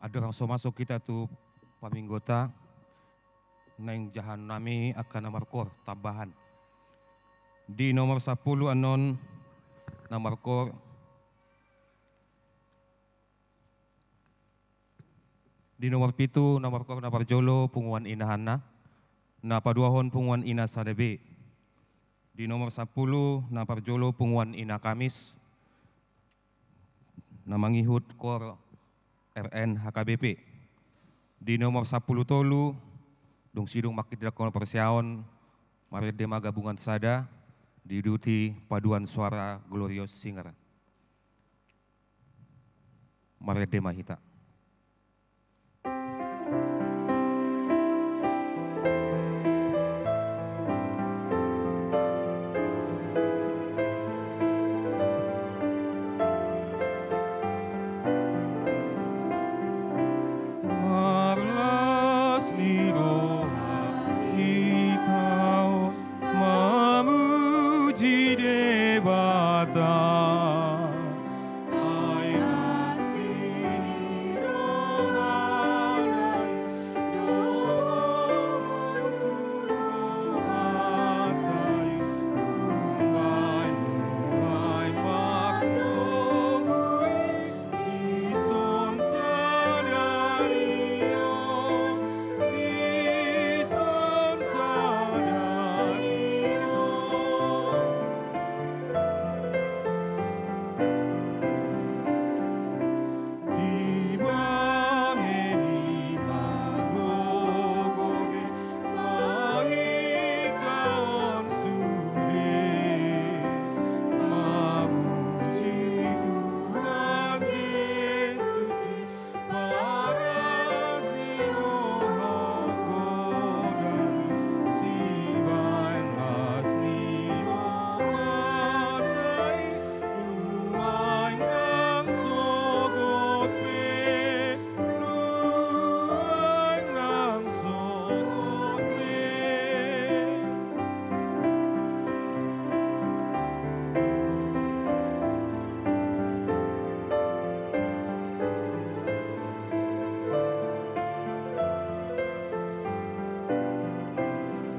ada orang so masuk kita tu paminggota neng jahan nami akan nomor kor tambahan. Di nomor 10 anon nomor kor di nomor pitu nomor kor nomor jolo punguan inahana na paduahon punguan ina sadebe. Di nomor 10 nomor jolo punguan ina Kamis na mangihut kor RN HKBP. Di nomor 10 tolu dong sidong makidra kon persiaon maredema gabungan sada diduti paduan suara Glorious Singer. Maredema hita.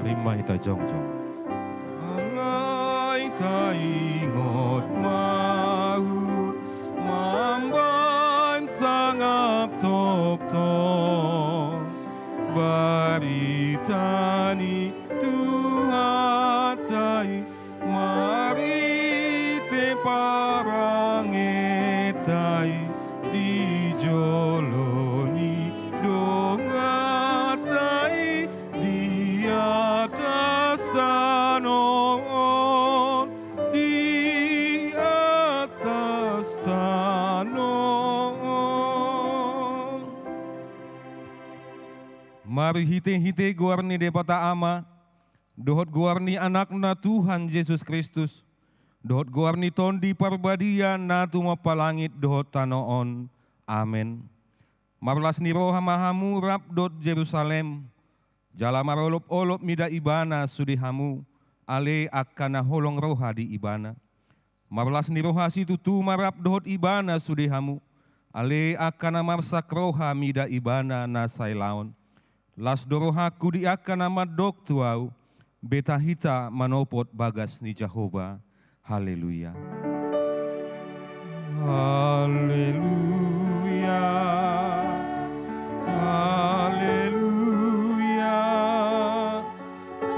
Rima hita jong jong. Alay taingot mau mamban sangap tok tok baritani tuhatai marite parangetai di joloni dongatai di atas tanon, di atas tanon. Mari hite-hite guarni depata ama, dohot guarni anak na Tuhan Yesus Kristus, dohot guarni tondi parbadia na tumapalangit dohot tanoon. Amen. Marlas ni roha mahamu rap dot Jerusalem, jala marolop-olop mida ibana sudihamu, ale akan holong roha di ibana. Marlas ni roha situ tu marap dohot ibana sudihamu, ale akan marsak roha mida ibana na sailaon. Las dorohaku di akan madok tuau, beta hita manopot bagas ni Jehovah. Haleluya. Haleluya. Haleluya.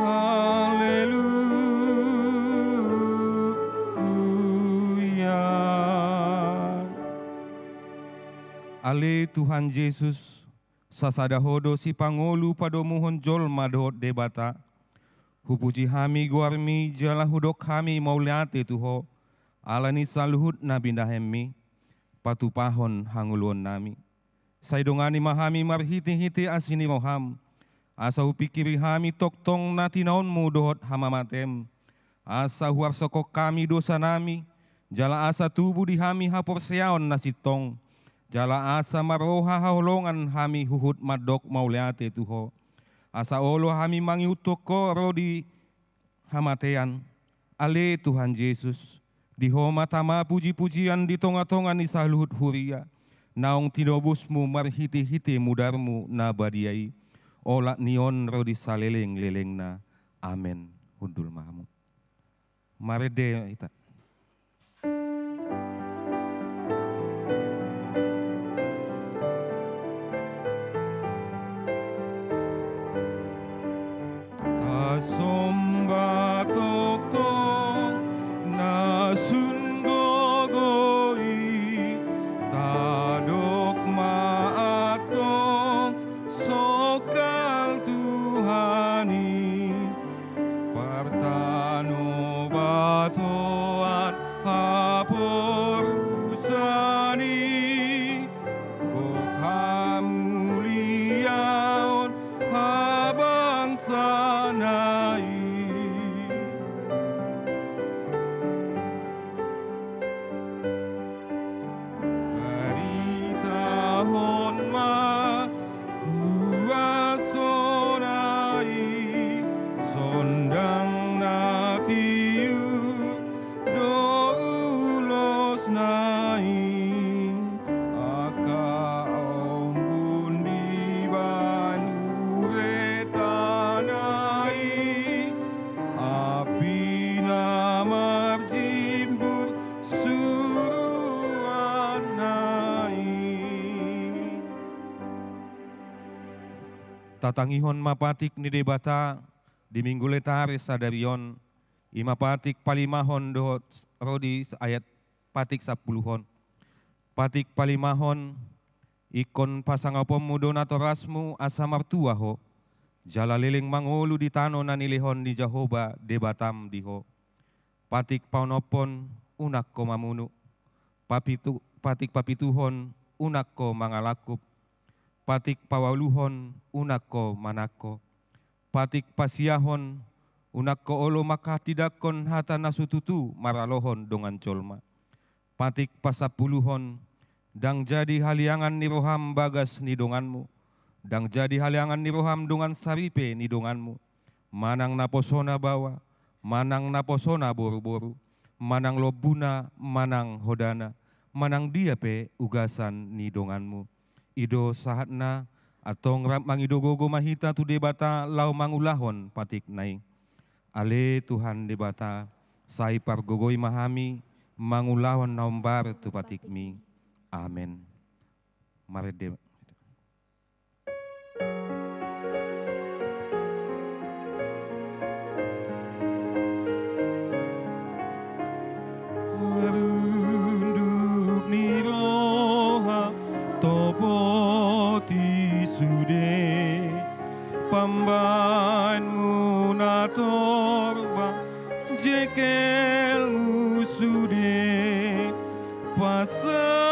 Haleluya. Ale Tuhan Yesus, sasada hodo si pangolu padomuhon jol madot debata. Hupuji hami guarmi jala hudok kami mauliate tuho. Alani saluhut na bindahemi, patupahon hangulon nami. Saidongani mahami marhiti-hiti asini moham. Asa upikiri hami toktong na tinaonmu dohot hamamatem. Asa huar sokok kami dosa nami. Jala asa tubuh di hami hapor seaon nasitong. Jala asa maroha haholongan hami huhut madok mauliate tuho. Asa olo hami mangiutoko rodi hamatean. Ale Tuhan Yesus, di homa tama puji-pujian di tonga-tonga ni saluhut huria. naung tinobusmu marhiti-hiti mudarmu na badiai, olak nion rodi saleleng-lelengna. Amen. Hundul mahamu. Marede ita. Somba tok tok na sun gogoi tadok maatong sokal Tuhani partano batoan haporusani kok hamuliaon habang sanai karitahon ma huasonai sondang natiu doulos nai aka ombun di banuretanai api namar jimbur suruan nai. Tatangihon mapatik ni debata di minggu letare sadarion ima patik palimahon dohot rodi ayat patik 10-hon. Patik palimahon ikon pasangapom mudona torasmu asa martuaho jala leleng mangolu di tano nanilihon di Jahoba debatam diho. Patik paunopon unak ko mamunu patik papituhon unak ko mangalakup patik pawaluhon unak ko manako patik pasiahon unak ko olo maka tidakon hata nasututu maralohon dongan colma patik pasapuluhon dang jadi haliangan ni roham bagas ni donganmu dang jadi haliangan ni roham dongan saripe ni donganmu manang naposona bawa manang naposona boru-boru manang lobuna manang hodana manang dia pe ugasan ni donganmu ido sahatna atong rap mangido gogo mahita tu debata lau mangulahon patik nai ale Tuhan debata sai pargogoi mahami mangulahon naumbar tu patik mi. Amen. Marede. Merunduk ni roha topoti sude pambanmu na torba jekelmu sude pasangatu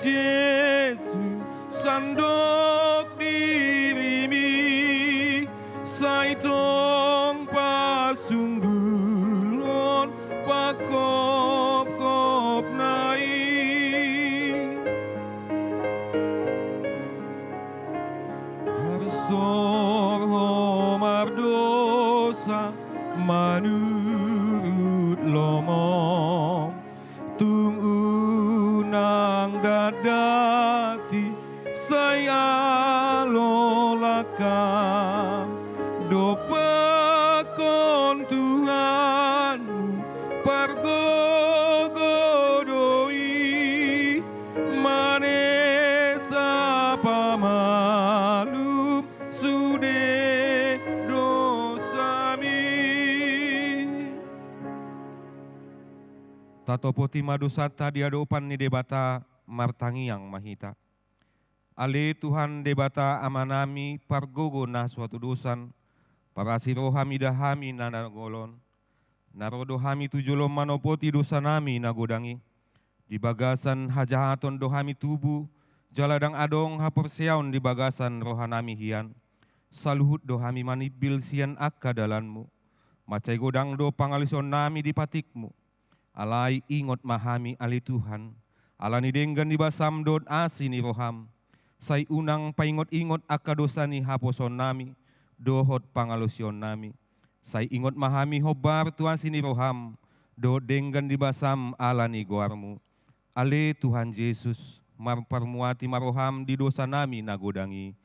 Yesus sandok dirimi saitong pasunggulon pakop-kop nai Harsor homar dosa manurut lomong tung unang dadati saya lolakam dopakon Tuhanmu pargogodoi manesa pamalum sude dosami tatopoti madusata diadopan ni debata martangi yang mahita ale Tuhan debata amanami pargogo na suatu dosan parasiro hami dahami nanagolon narodo hami tujulom manopoti dosa nami nagodangi di bagasan hajahaton dohami tubuh jaladang adong haperseaun di bagasan rohanami hian saluhut dohami manibil sian akka dalanmu macai godang do pangalison nami di patikmu alai ingot mahami ali Tuhan alani denggan di basam dod asini roham sai unang paingot-ingot akka dosani haposon nami dohot pangalusion nami sai ingot mahami hobar tuan sini roham do denggan di basam alani goarmu Ale Tuhan Yesus, marparmuati maroham di dosa nami nagodangi.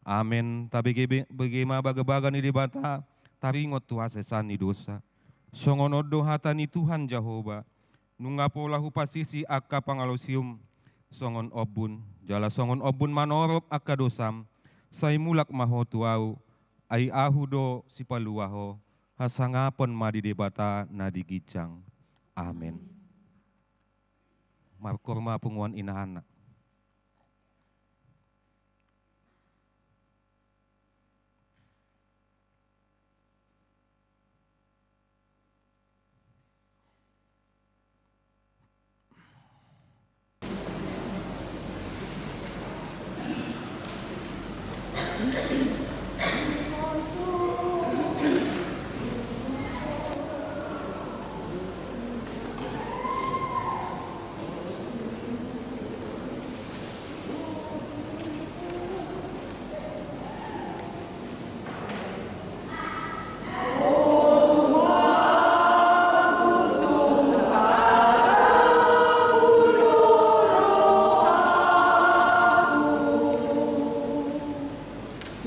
Amen. Tapi bagaimana baga-baga ni dibata, taringot Tuhan sesan ni dosa. Songonodo hata ni Tuhan Jehovah, nungapolahu pasisi akka pangalosium, songon obun, jala songon obun manorok akka dosam, say mulak maho tuau, ay ahudo si paluaho, hasangapon madi debata na digicang. Amen. Markorma punguan inahanak.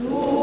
Tuhan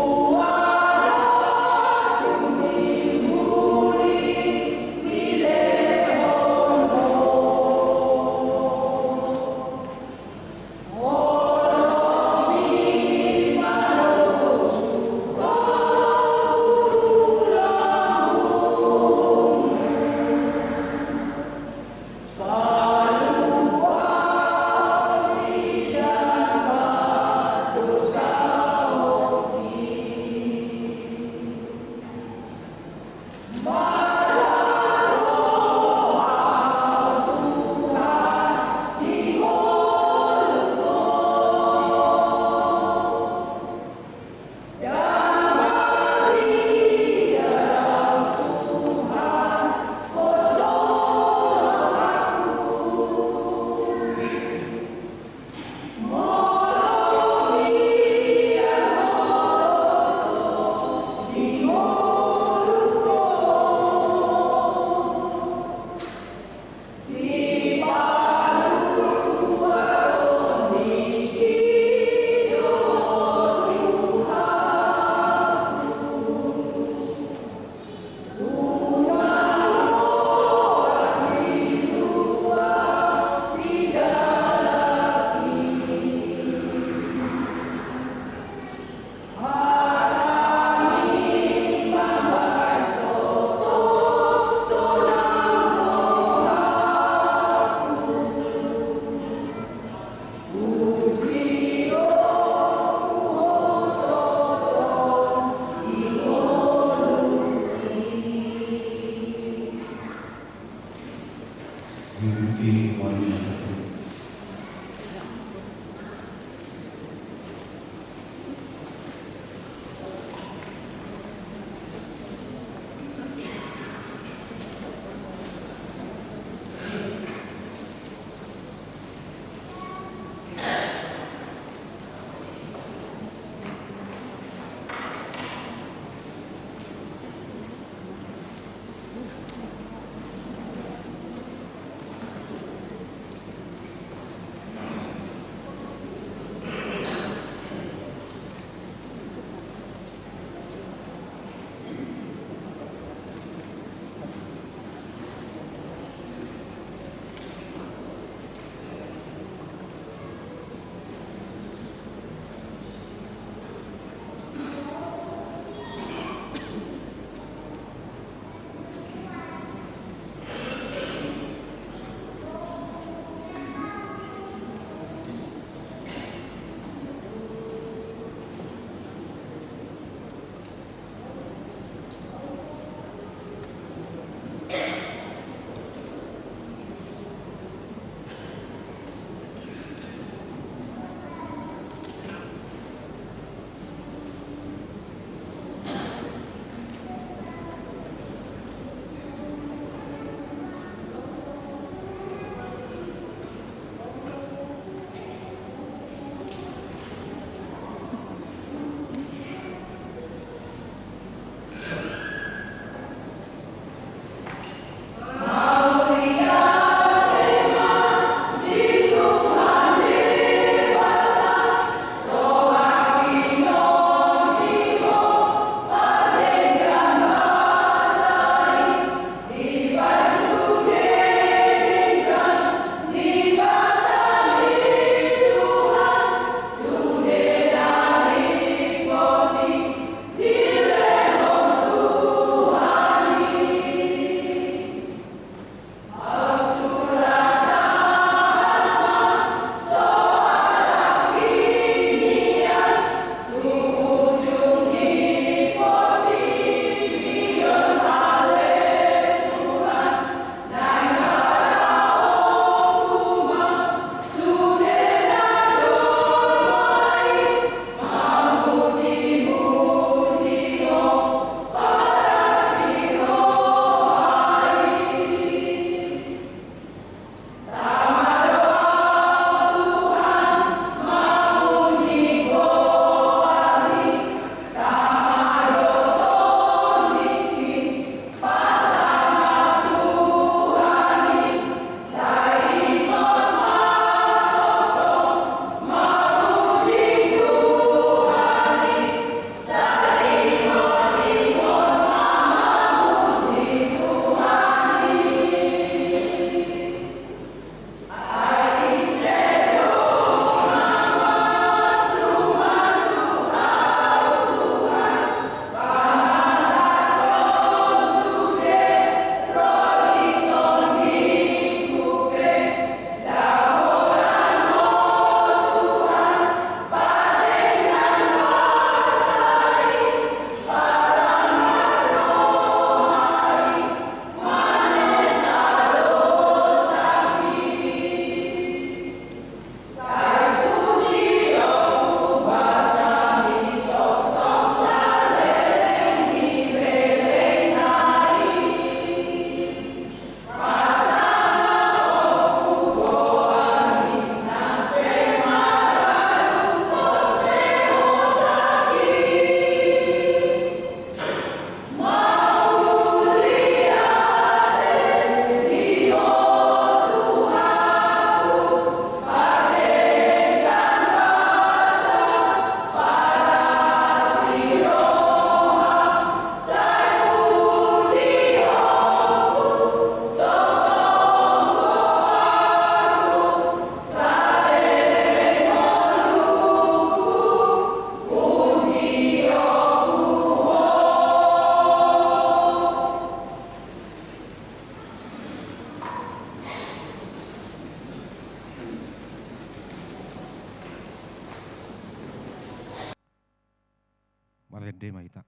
Marede maita.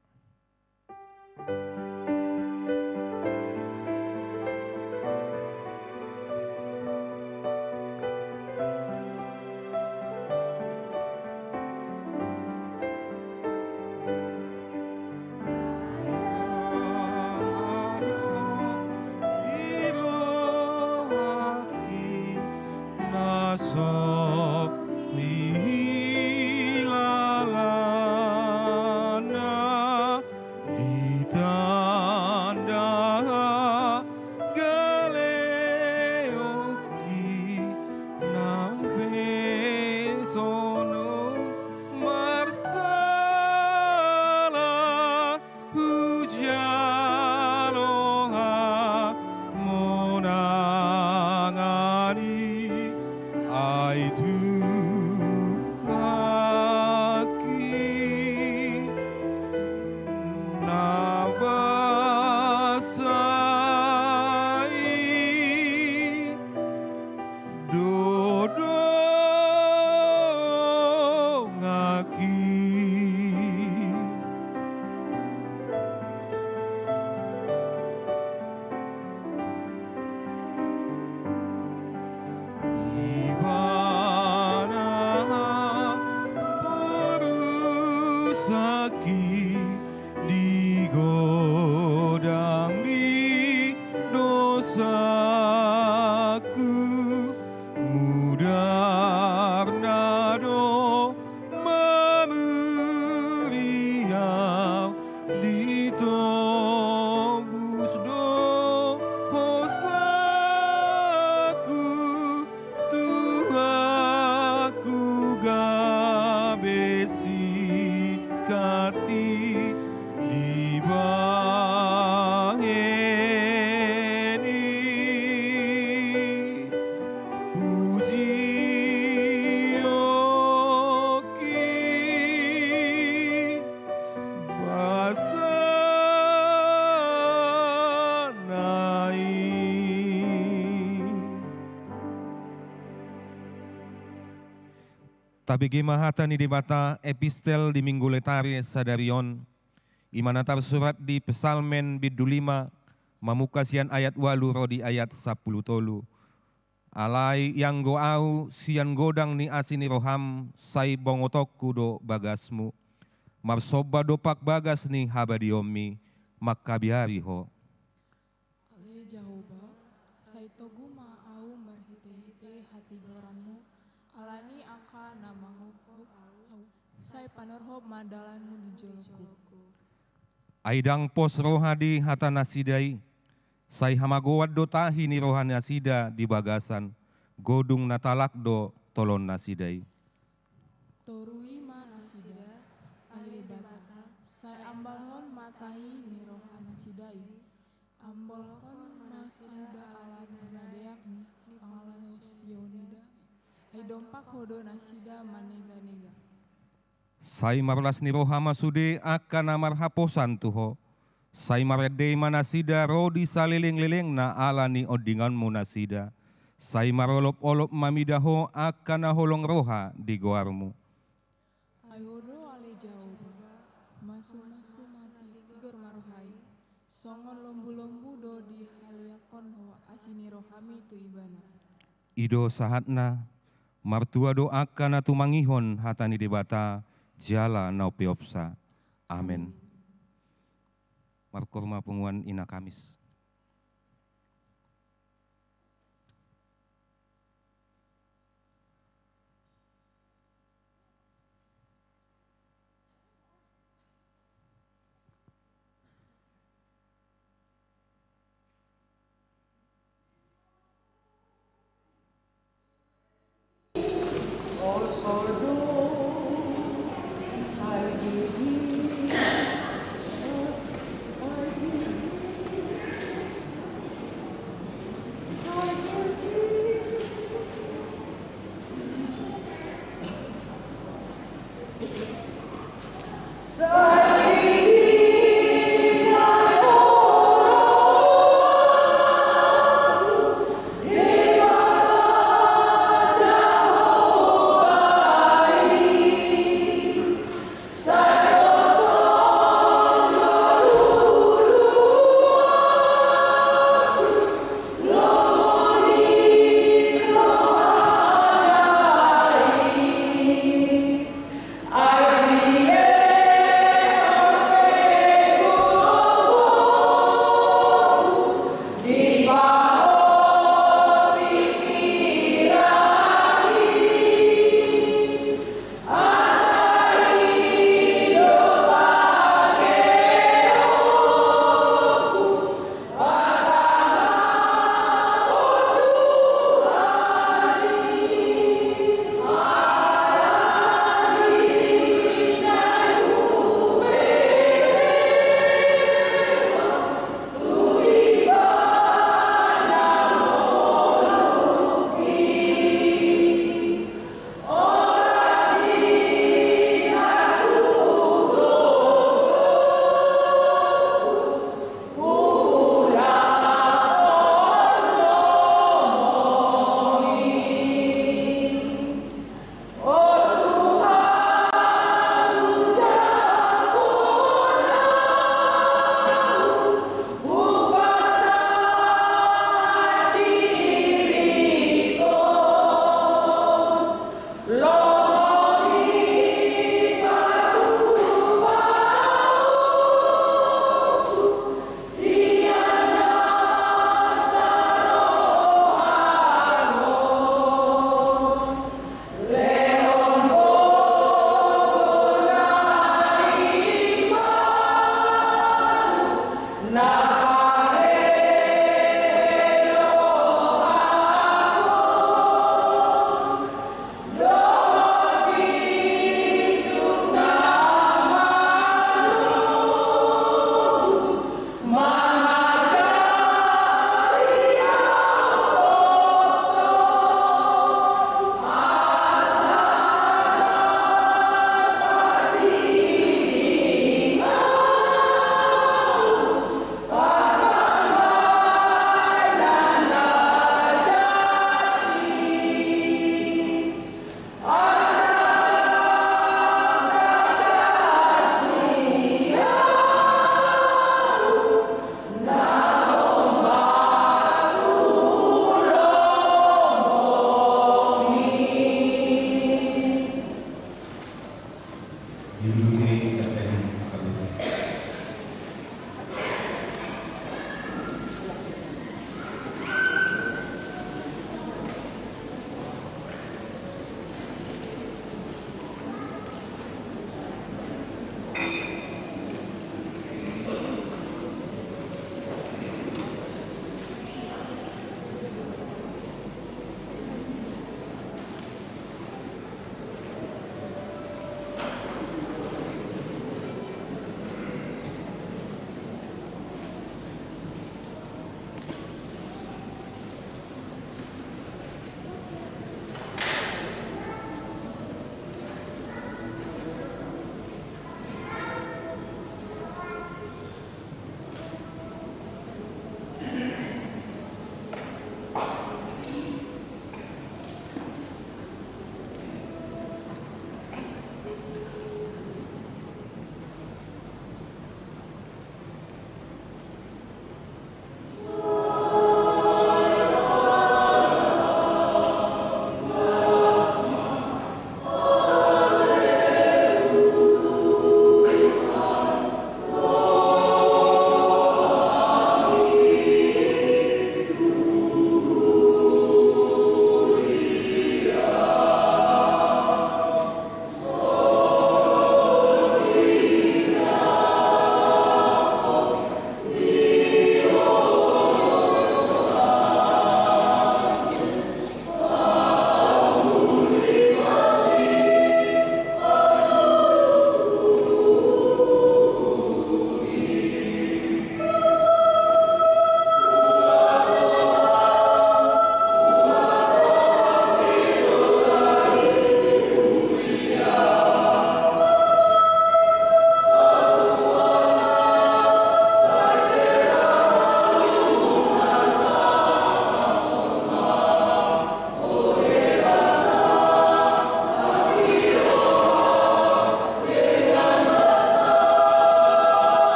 Tabigi mahata ni dibata epistel di minggu letari sadarion, imanatar surat di pesalmen bidulima, mamukasian ayat walu rodi ayat 10 tolu. Alai yang go au sian godang ni asini roham sai bongotok kudo bagasmu. Marsoba dopak bagas ni habadiomi makabiari ho. Ale Jehovah, sai togu ma au marhite-hite hati goranmu, alani aka namamu au, sai panerhob madalanmu di joloku. Aidang pos rohadi hata nasidai, sai hamagowad do tahi ni rohani asida di bagasan, godung natalak do tolon nasidai. Torui ma nasida, ale bata, sai ambalhon matahi ni rohan nasidai, ambalhon mas anda ala nadeak ni ala sionida, ai dompak hodo nasida manega-nega. Sai marlas ni rohama sude akan amar haposan tuho, sai marede manasida rodi saliling-liling na ala ni odinganmu nasida, sai marolop-olop mamidaho akan holong roha di goarmu. Ayhodo ale Jehovah, masu-masu mati tigor marohai, songon lombu-lombu do di haliakon ho asini rohami tu ibana. Ido sahatna, martua do akan atu mangihon hatani debata, jala nau peopsa. Amin. Markorma penguan ina Kamis.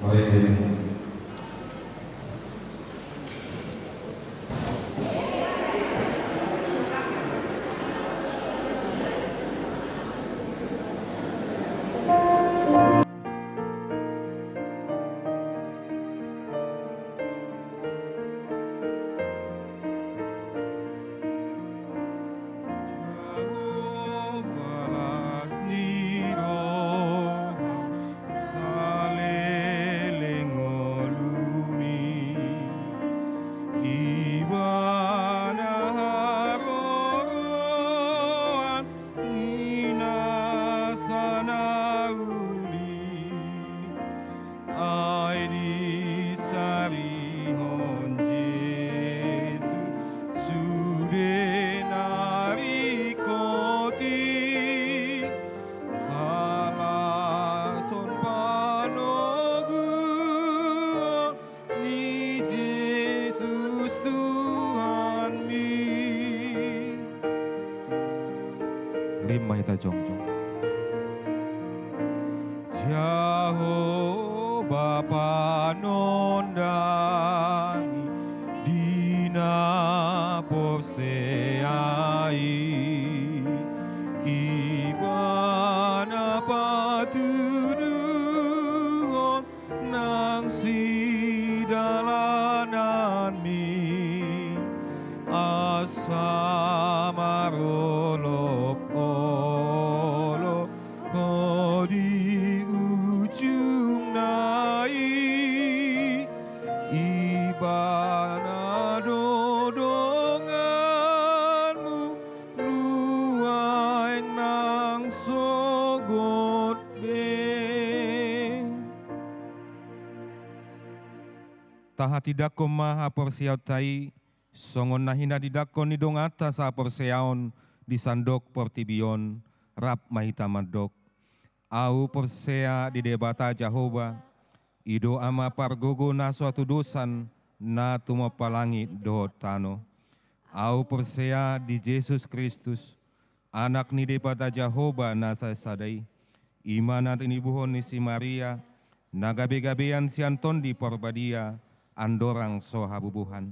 Mari. Lima ita jongjong. Jauh Bapa nondangi dina porseai ibana patudungon nang sidalanan mi asamarolop olo di ujung nai ibana dodonganmu luaeng nang sogot ben taha tidak maha persiau tai songon nahina didakon ni dong atas sa perseaon di sandok pertibion rap mahita madok au persea di debata Jehovah ido ama pargogo na suatu dosan na tuma palangi do tano au persea di Yesus Kristus anak ni debata Jehovah na sadai imana tini buhon ni si Maria nagabe-gabean si Anton di porbadia andorang sohabubuhan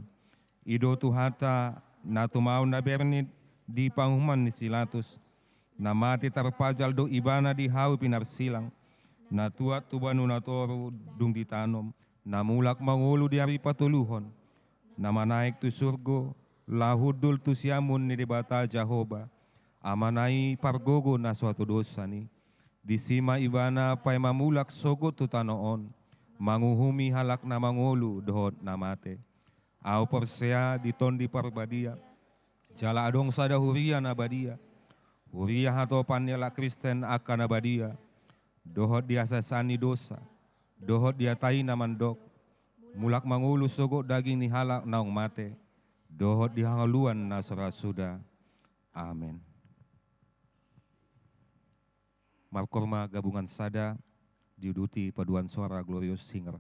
ido tuhata na tumau na bernit di panguman ni silatus na mati tarpajal do ibana di hau pinarsilang na tuat tubanu na toru dung ditanom na mulak mangulu di hari patuluhon na manaik tu surgo lahudul tu siamun ni debata Jehovah amanai pargogo na suatu dosa ni disima ibana pai mamulak sogo tu tanoon manguhumi halak na mangulu dohot na mate au persea di tondi parbadia jala adong sada huria na badia huria hato panela Kristen akan abadia dohot dia sasani dosa dohot dia tai namandok mulak mangulu sogo daging ni halak naung mate dohot dia hangaluan na suda amin. Markorma gabungan sada diuduti paduan suara glorious singer.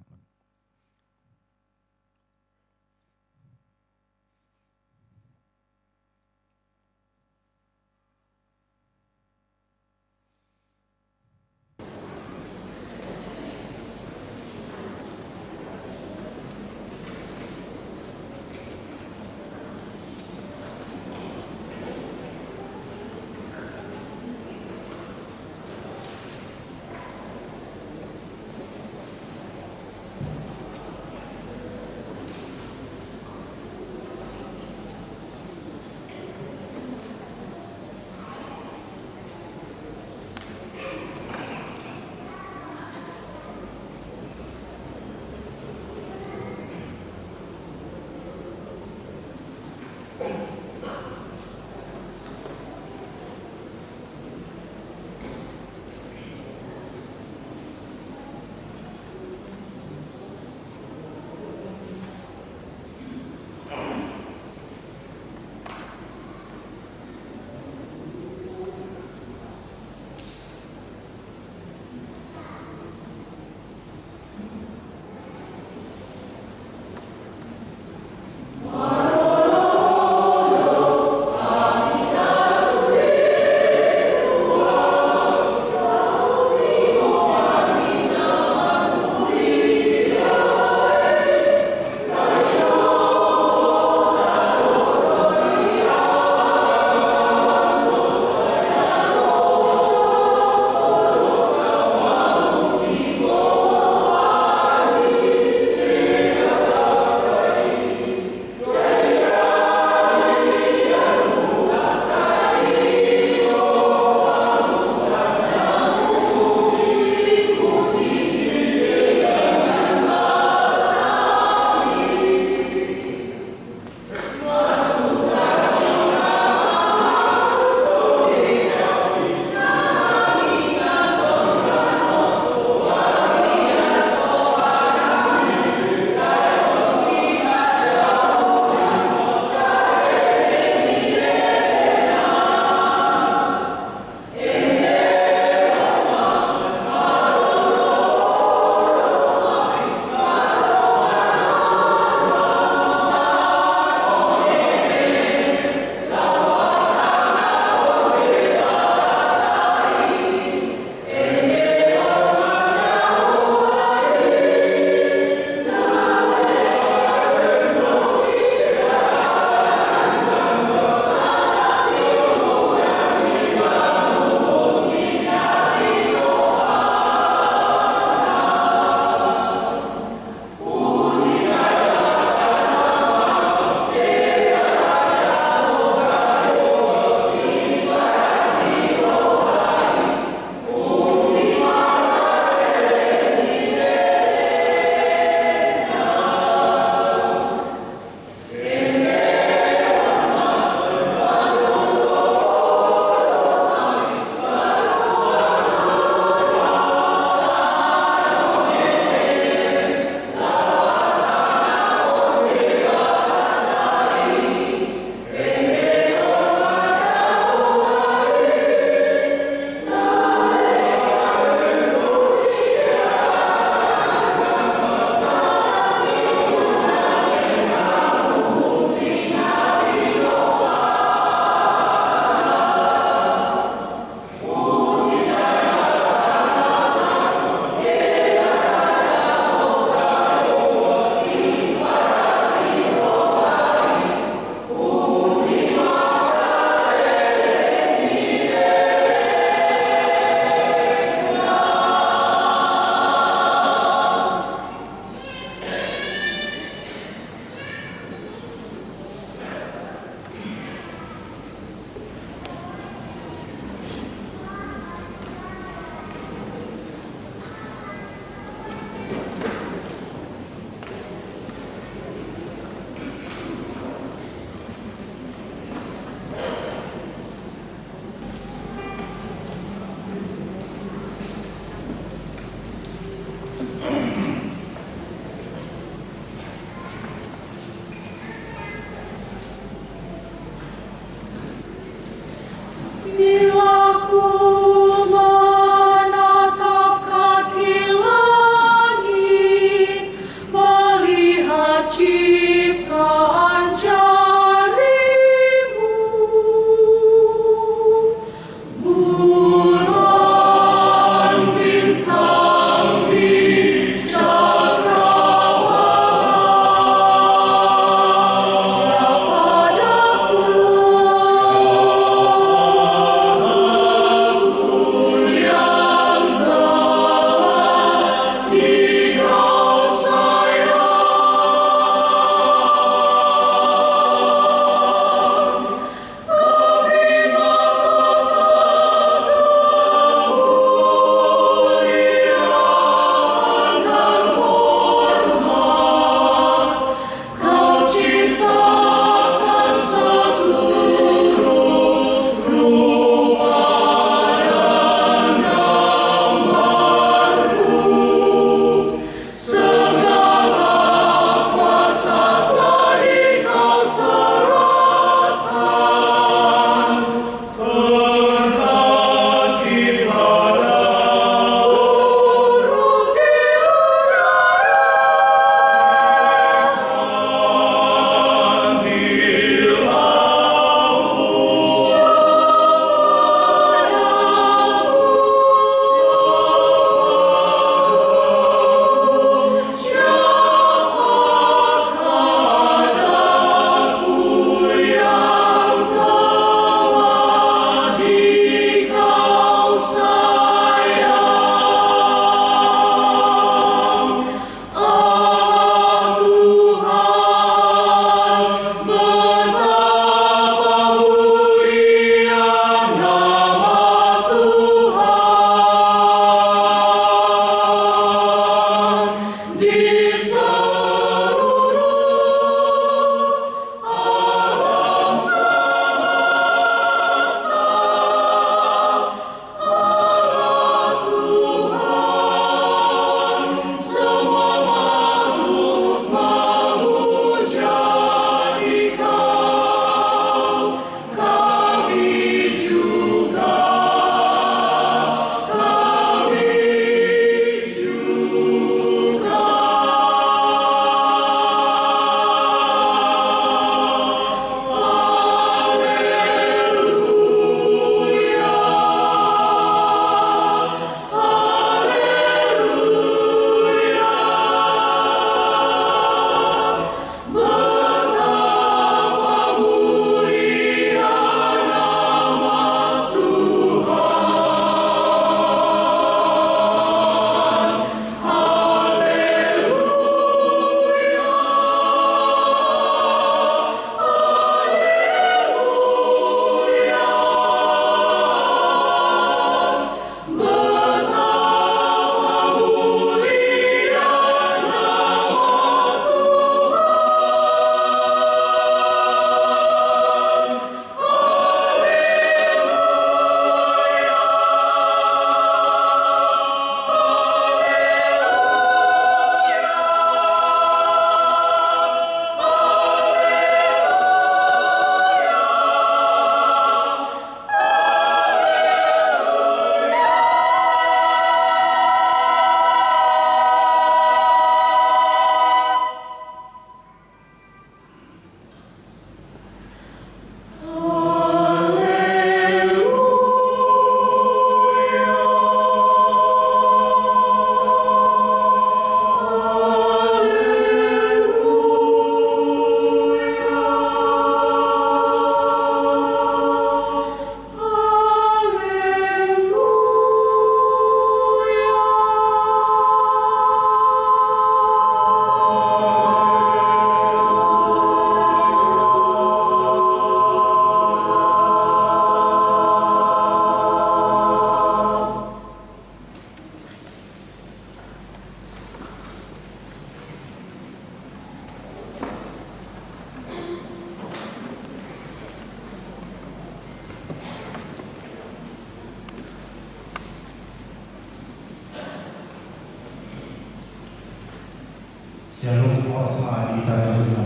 Shalom Osma di Kasaluna.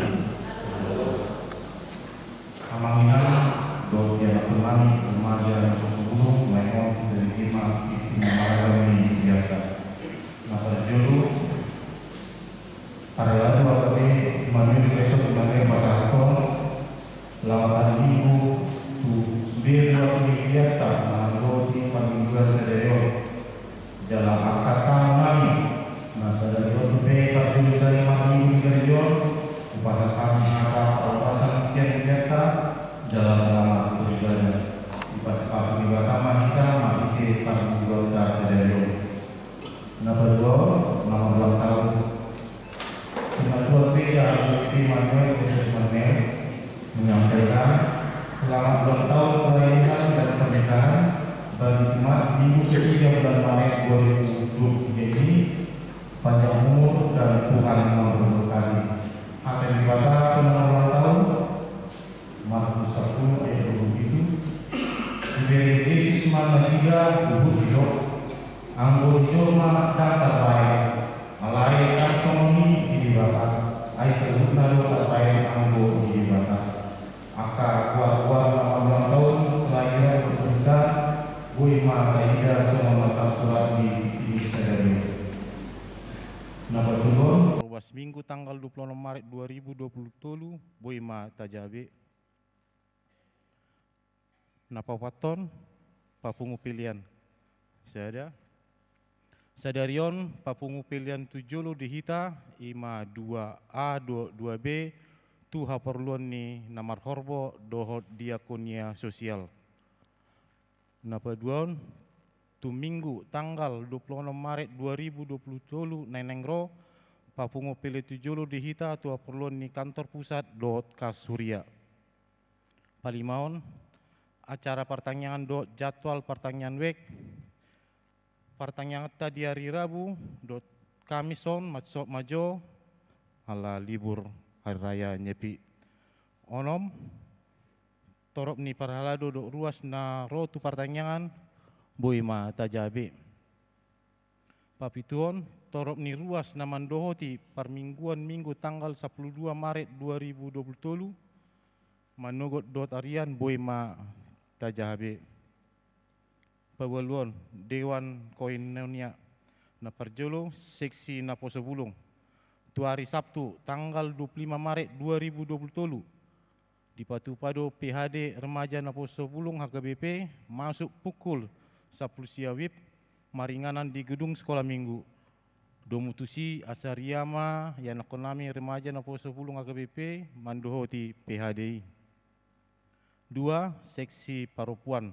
Amangina do dia kemani remaja sebelum lemon dari lima itu maragami biasa. Napa juru para lalu kami Immanuel besok kembali Pasaraton selamat hari Minggu tu biar masih biasa menanggoti panggilan sedaya jalan angkatan kami. Nah sedaya tu biar jurusan kami kerja kepada kami ada perluasan sekian biasa jalan selamat beribadah di pas-pas ibadah mahita mahite panggilan sedaya. Nama dua nama ulang tahun Ketua PJ Immanuel Immanuel menyampaikan selamat ulang tahun kelahiran dan pernikahan bagi jemaat Minggu ketiga bulan Maret 2023 ini, panjang umur dan Tuhan memberkati. Akan dibatalkan ulang tahun Markus 10 ayat 27 diberi Yesus manasiga ubud hidup anggur joma dan terbaik alai kasoni dilibatkan ai sebut nado terbaik anggur dilibatkan akar kuat-kuat nama ulang tahun kelahiran berperindah Boima Taida semua mata surat di sadari. Napa turun? Ruas Minggu tanggal 26 Maret 2020 Boima Tajabe. Napa waton papungu pilihan. Saya Sadarion papungu pilihan tujulu dihita ima 2A 2B tu haperluan ni namar horbo dohot diakonia sosial. Napa duon tu minggu tanggal 26 Maret 2020 nenengro papungu pilih tujulu dihita tu haperluan ni kantor pusat dohot Kasuria. Palimaon acara pertanyaan dohot jadwal pertanyaan wek pertanyaan tadi hari Rabu, Kamison, Matsok Majo, ala libur hari raya nyepi. Onom, torop ni parhalado dok ruas na rotu pertanyaan, Boima Tajabe. Papituon, torop ni ruas na mandohoti permingguan minggu tanggal 12 Maret 2020, manogot dot arian Boima Tajabe. Pawaluan Dewan Koinonia na Parjolo seksi na Posobulung tu hari Sabtu tanggal 25 Maret 2020 di Patupado PHD Remaja na Posobulung HKBP masuk pukul 10 siawip maringanan di gedung sekolah minggu Domutusi Asariama yang nakonami Remaja na Posobulung HKBP mandohoti PHDI. 2. Seksi Parupuan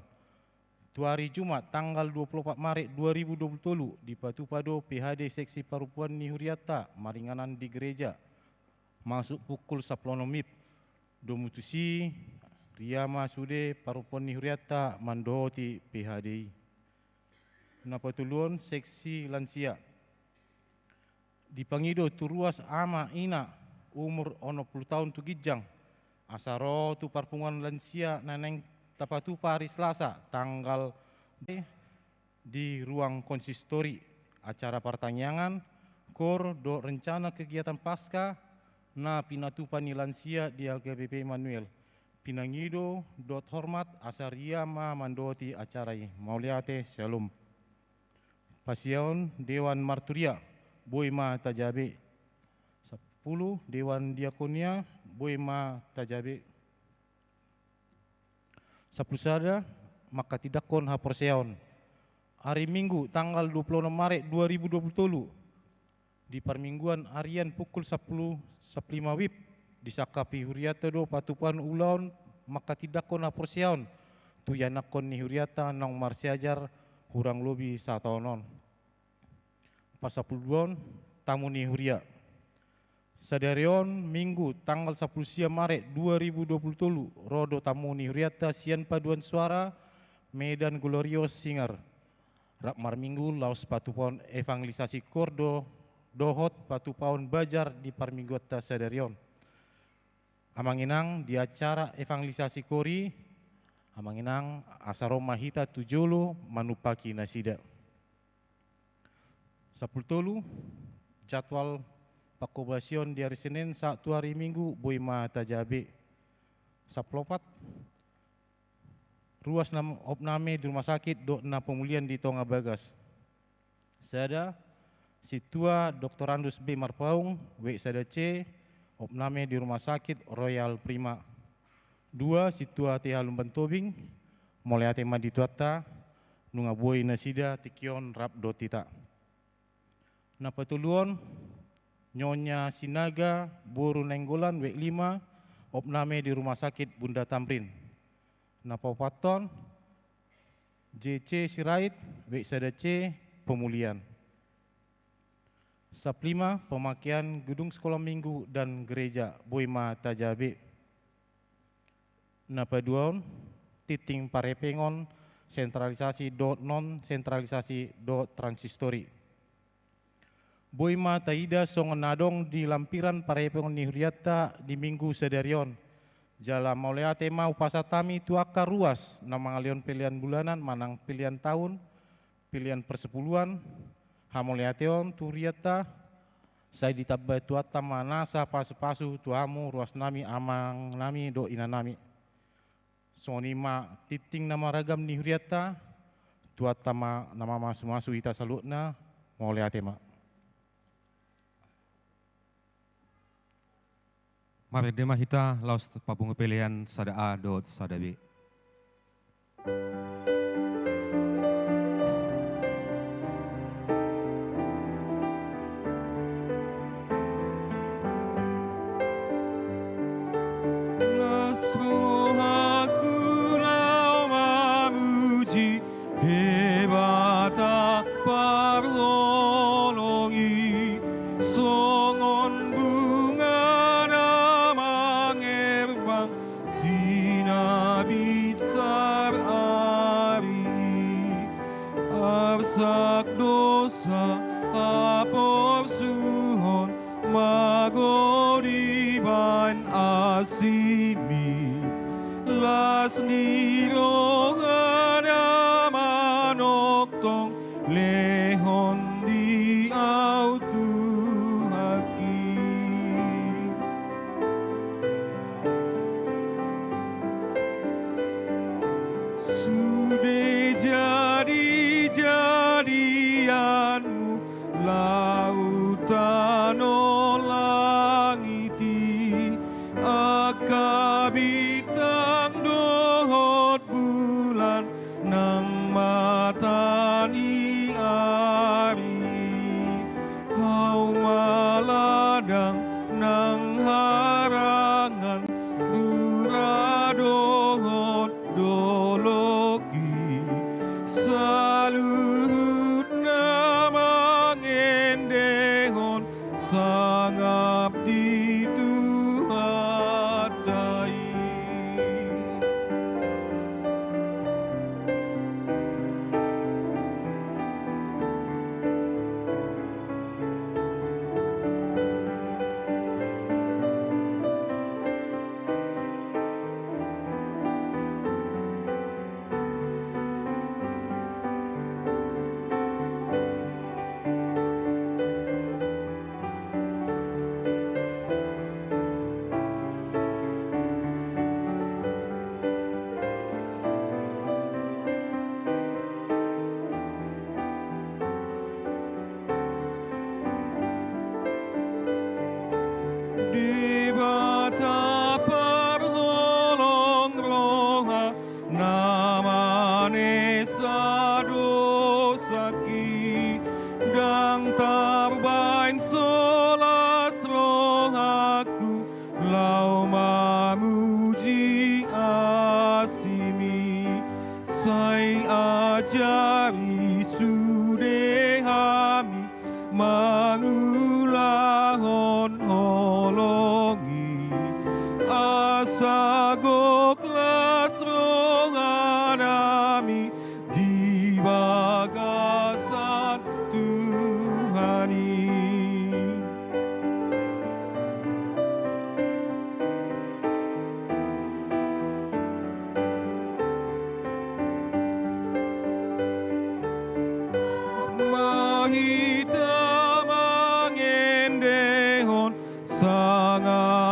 tu hari Jumat tanggal 24 Maret 2020 di Patupado PHD Seksi Parupuan Nihuriata maringanan di gereja masuk pukul 10 mip Domutusi Riyama Sude Parupuan Nihuriata mandoti PHDI. Napatuluan Seksi Lansia di Pangido tu ruas ama ina umur 60 tahun tu gijang asaro tu parpungan lansia naneng tapatu hari Selasa tanggal di ruang konsistori acara pertanyaan kor do rencana kegiatan pasca na pinatupani lansia di HKBP Immanuel pinangido dot hormat asaria ma mandoti acarai mauliate shalom Pasion Dewan Marturia Boima Tajabe 10 Dewan Diakonia Boima Tajabe Sapusada maka tidak kon haporseon hari Minggu tanggal 26 Maret 2020 di permingguan harian pukul 10.15 wib di Sakapi Huriata do Patupan Ulaun maka tidak kon haporseon tu yanakon ni Huriata nong marsiajar kurang lebih 1 tahun pasapuluan tamu ni Huria Sadarion Minggu tanggal 10 Maret 2020 rodo tamu ni Huriata sian paduan suara Medan Glorious Singer Rakmar Minggu laos patupon evangelisasi kordo dohot patupon bajar di parmingguata Sadarion Amanginang di acara evangelisasi kori Amanginang asaroma hita tujulu manupaki nasida 10 jadwal Pakobasion di hari Senin Sabtu hari Minggu Boima Tajabe. Saplopat ruas opname di rumah sakit na pemulihan di Tonga Bagas. Sada Situa Dr. Andus B. Marpaung, W. Sada C, opname di rumah sakit Royal Prima. 2. Situa T. Halumban Tobing, Moleate Madituata, Nunga Boi Nasida, Tikion Rap Dotita. Napatuluon, Nyonya Sinaga, Boru Nenggolan, W. 5, opname di rumah sakit Bunda Tamrin. Napapaton, JC Sirait, W. Sada C, pemulihan. Sub 5, pemakaian gedung sekolah minggu dan gereja Boima Tajabe. Napaduon, titing parepengon, sentralisasi non sentralisasi transistori. Boima Taida songenadong di lampiran parepengon nihuriata di minggu sedarion. Jala maulea tema upasatami tuaka ruas, nama ngalion pilihan bulanan, manang pilihan tahun, pilihan persepuluhan, hamoleateon turiata, saya ditabbai tuata manasa pasu-pasu tuamu ruas nami amang nami do ina nami. Sonima titing nama ragam nihuriata, tuata nama masu-masu ita salutna, maulea-tema. Mari dema hita laus papung pilihan sada A dot sada B.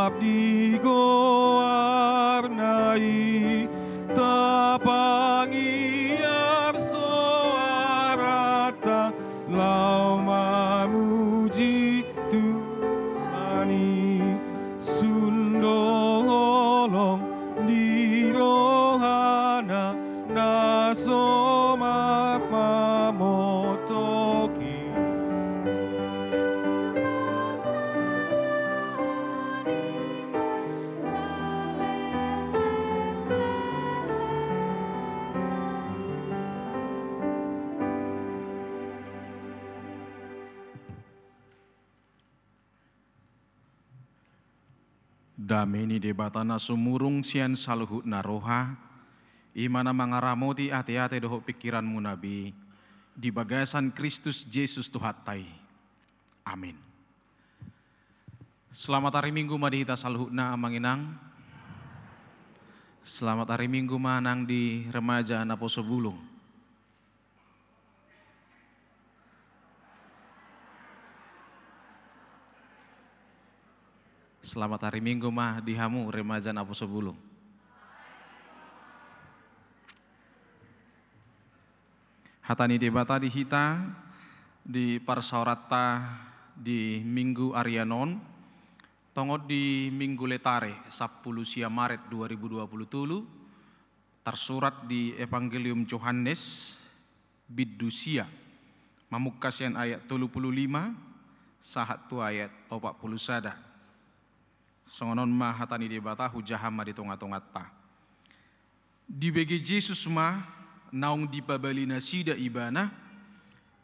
abdi goarnai tapangi arsoarata lau mamuji Tuhani sundolong di rohana nasoma pamotoki Dameni debatana sumurung sian saluhut naroha, imana mangaramoti ate-ate doho pikiranmu nabi, di bagasan Kristus Yesus Tuhatai. Amin. Selamat hari Minggu madihita saluhutna amanginang. Selamat hari Minggu manang di remaja Naposo Bulung. Selamat hari Minggu mah dihamu remaja Naposo Bulung. Hatani debata dihita di parsaurata di Minggu Arianon tongot di Minggu Letare 10 Maret 2020 tersurat di Evangelium Yohanes Bidusia mamukasian ayat 35 sahat tu ayat 41. Songonon mah hatani debata hujahama di tonga-tongat ta. Di bege Yesus mah naung dipabali sida ibana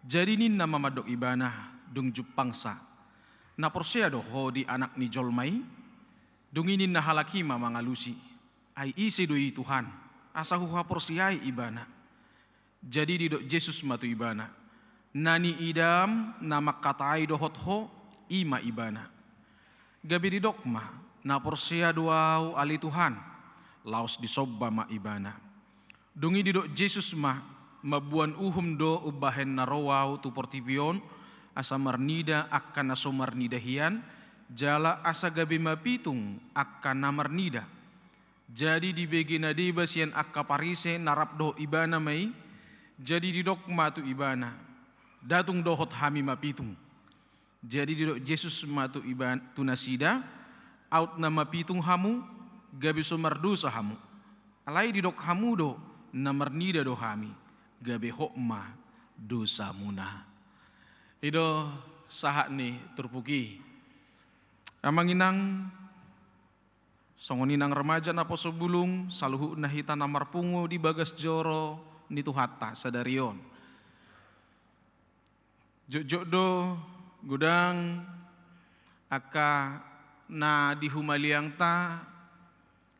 jadi ni nama madok ibana dung jupangsa. Na porsea doho di anak ni jolmai dung ini na halaki ma mangalusi. Ai isi doi Tuhan asa huha porsiai ibana. Jadi di dok Yesus matu ibana. Nani idam nama katai dohot ho ima ibana. Gabi di dokma na porsia duau ali Tuhan laos disobba ma ibana dungi di dok Yesus ma mabuan uhum do ubahen narawau tu portibion asa marnida akan aso marnidahian jala asa gabi mapitung akan namarnida jadi di begina deba sian akka parise narap do ibana mai jadi di dokma tu ibana datung dohot hami mapitung. Jadi di Yesus matu iban tunasida out nama pitung hamu gabi sumardu sahamu alai di dok hamu do namernida do hami gabi hokma dosa muna ido sahat ni turpuki amanginang songoninang remaja Naposo Bulung saluhu nahita namar pungu di bagas joro ni tuhata sadarion jok do gudang aka na di humaliang ta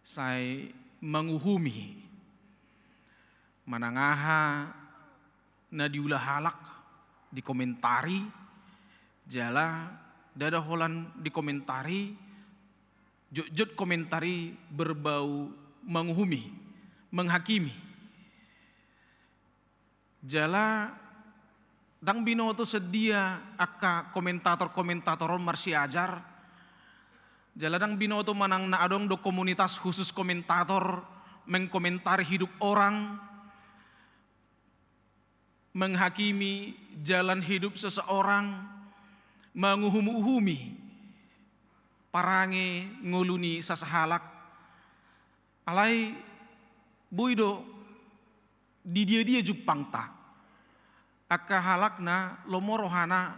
say manguhumi manangaha na diulah halak di komentari jala dada holan di komentari jut komentari berbau manguhumi menghakimi jala dang binoto sedia aka komentator marsi ajar jaladang binoto manang na adong do komunitas khusus komentator mengkomentari hidup orang menghakimi jalan hidup seseorang menguhumi parange nguluni sasahalak alai buido di dia jupang ta akka halakna lomorohana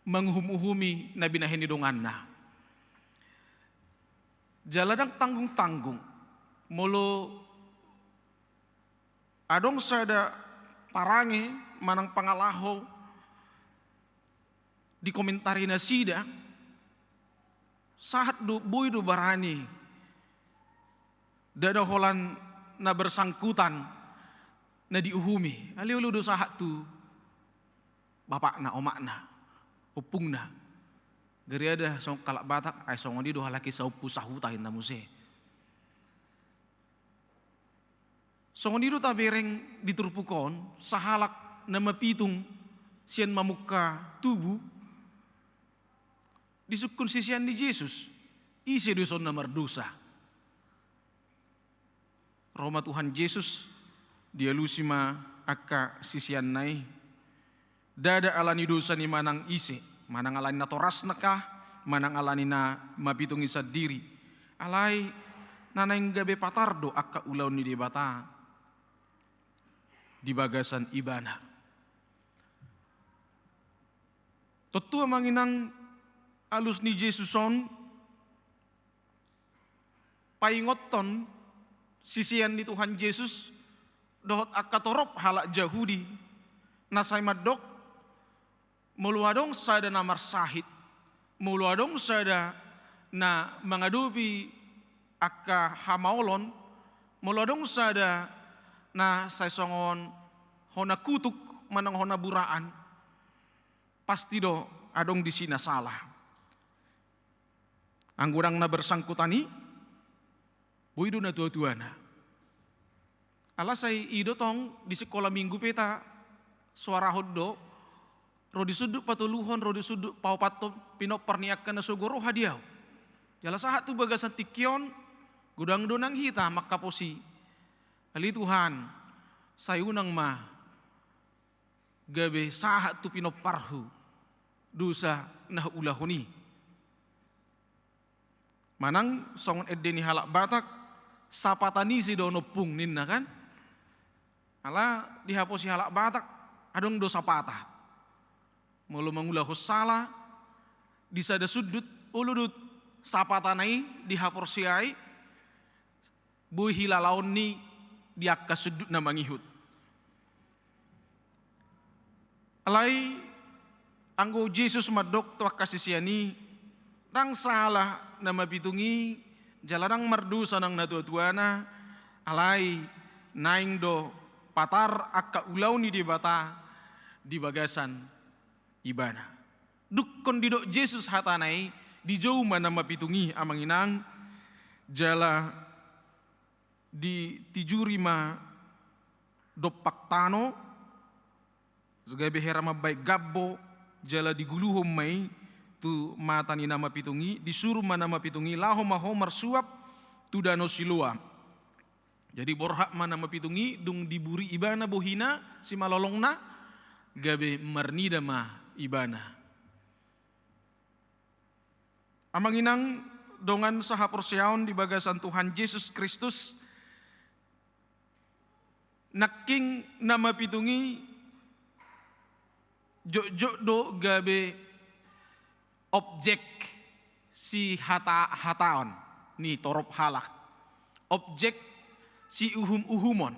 menghum-uhumi nabi naheni donganna jaladang tanggung-tanggung molo adong sada parange manang pangalaho di komentari nasida sahat do boy do barani dada holan na bersangkutan na diuhumi aliulu do sahat tu bapak na omak na upung na gari ada song kalak batak ay song di do halaki saupu sahutain na muse song di do tabereng diturpukon sahalak na mapitung sian mamuka tubuh disukun sisian di Yesus. Isi dosa nomor dosa. Roma Tuhan Yesus dia lusima akka sisian nai. Dada alani dosa ni manang isi, manang alani na toras nakah, manang alani na mapitungi sa diri. Alai nanang gabe patardo akka ulaw ni debata di bagasan ibana. Tetua manginang alus ni Jesuson paingoton sisian ni Tuhan Yesus dohot akka torop halak Yahudi nasai madok muluadong sada namar sahid muluadong sada na mengadupi akka hamaolon muluadong sada na saisongon hona kutuk manang hona buraan pasti do adong di sina salah. Anggurang na bersangkutani buido na tua-tuana. Alasai ido tong di sekolah minggu peta suara hoddo rodi sudut patuluhon rodi sudut pau pato pinok perniakan na sogoro hadiau. Jala sahat tu bagasan tikion gudang donang hita makaposi. Ali Tuhan sayunang ma gabe sahat tu pinok parhu dosa nah ulahuni. Manang songon edeni halak batak sapatani si dono pung ninna kan. Ala dihaposi halak batak adong dosa patah. Mulu mengulah salah disada sudut uludut sapatanai dihaporsiai buih hilalaon ni diakka sudut na mangihut. Alai anggo Yesus madok tuak kasisiani tang salah na mapitungi jalarang mardusa nang natua-tuana alai naing do patar akka ulau ni debata di bagasan ibana. Dukkon didok Yesus hatanai di jauh mana mapitungi amanginang jala di tijurima dopak tano segabe herama baik gabbo jala di guluhom mai tu mata ni nama pitungi disuruh mana mapitungi lahom mahomar suap tu danau Siloam. Jadi borhak mana mapitungi dung diburi ibana bohina si malolongna gabe marnida ma ibana. Amanginang dongan saha porsiaon di bagasan Tuhan Yesus Kristus naking nama pitungi jok do gabe objek si hataon ni torop halak objek si uhumon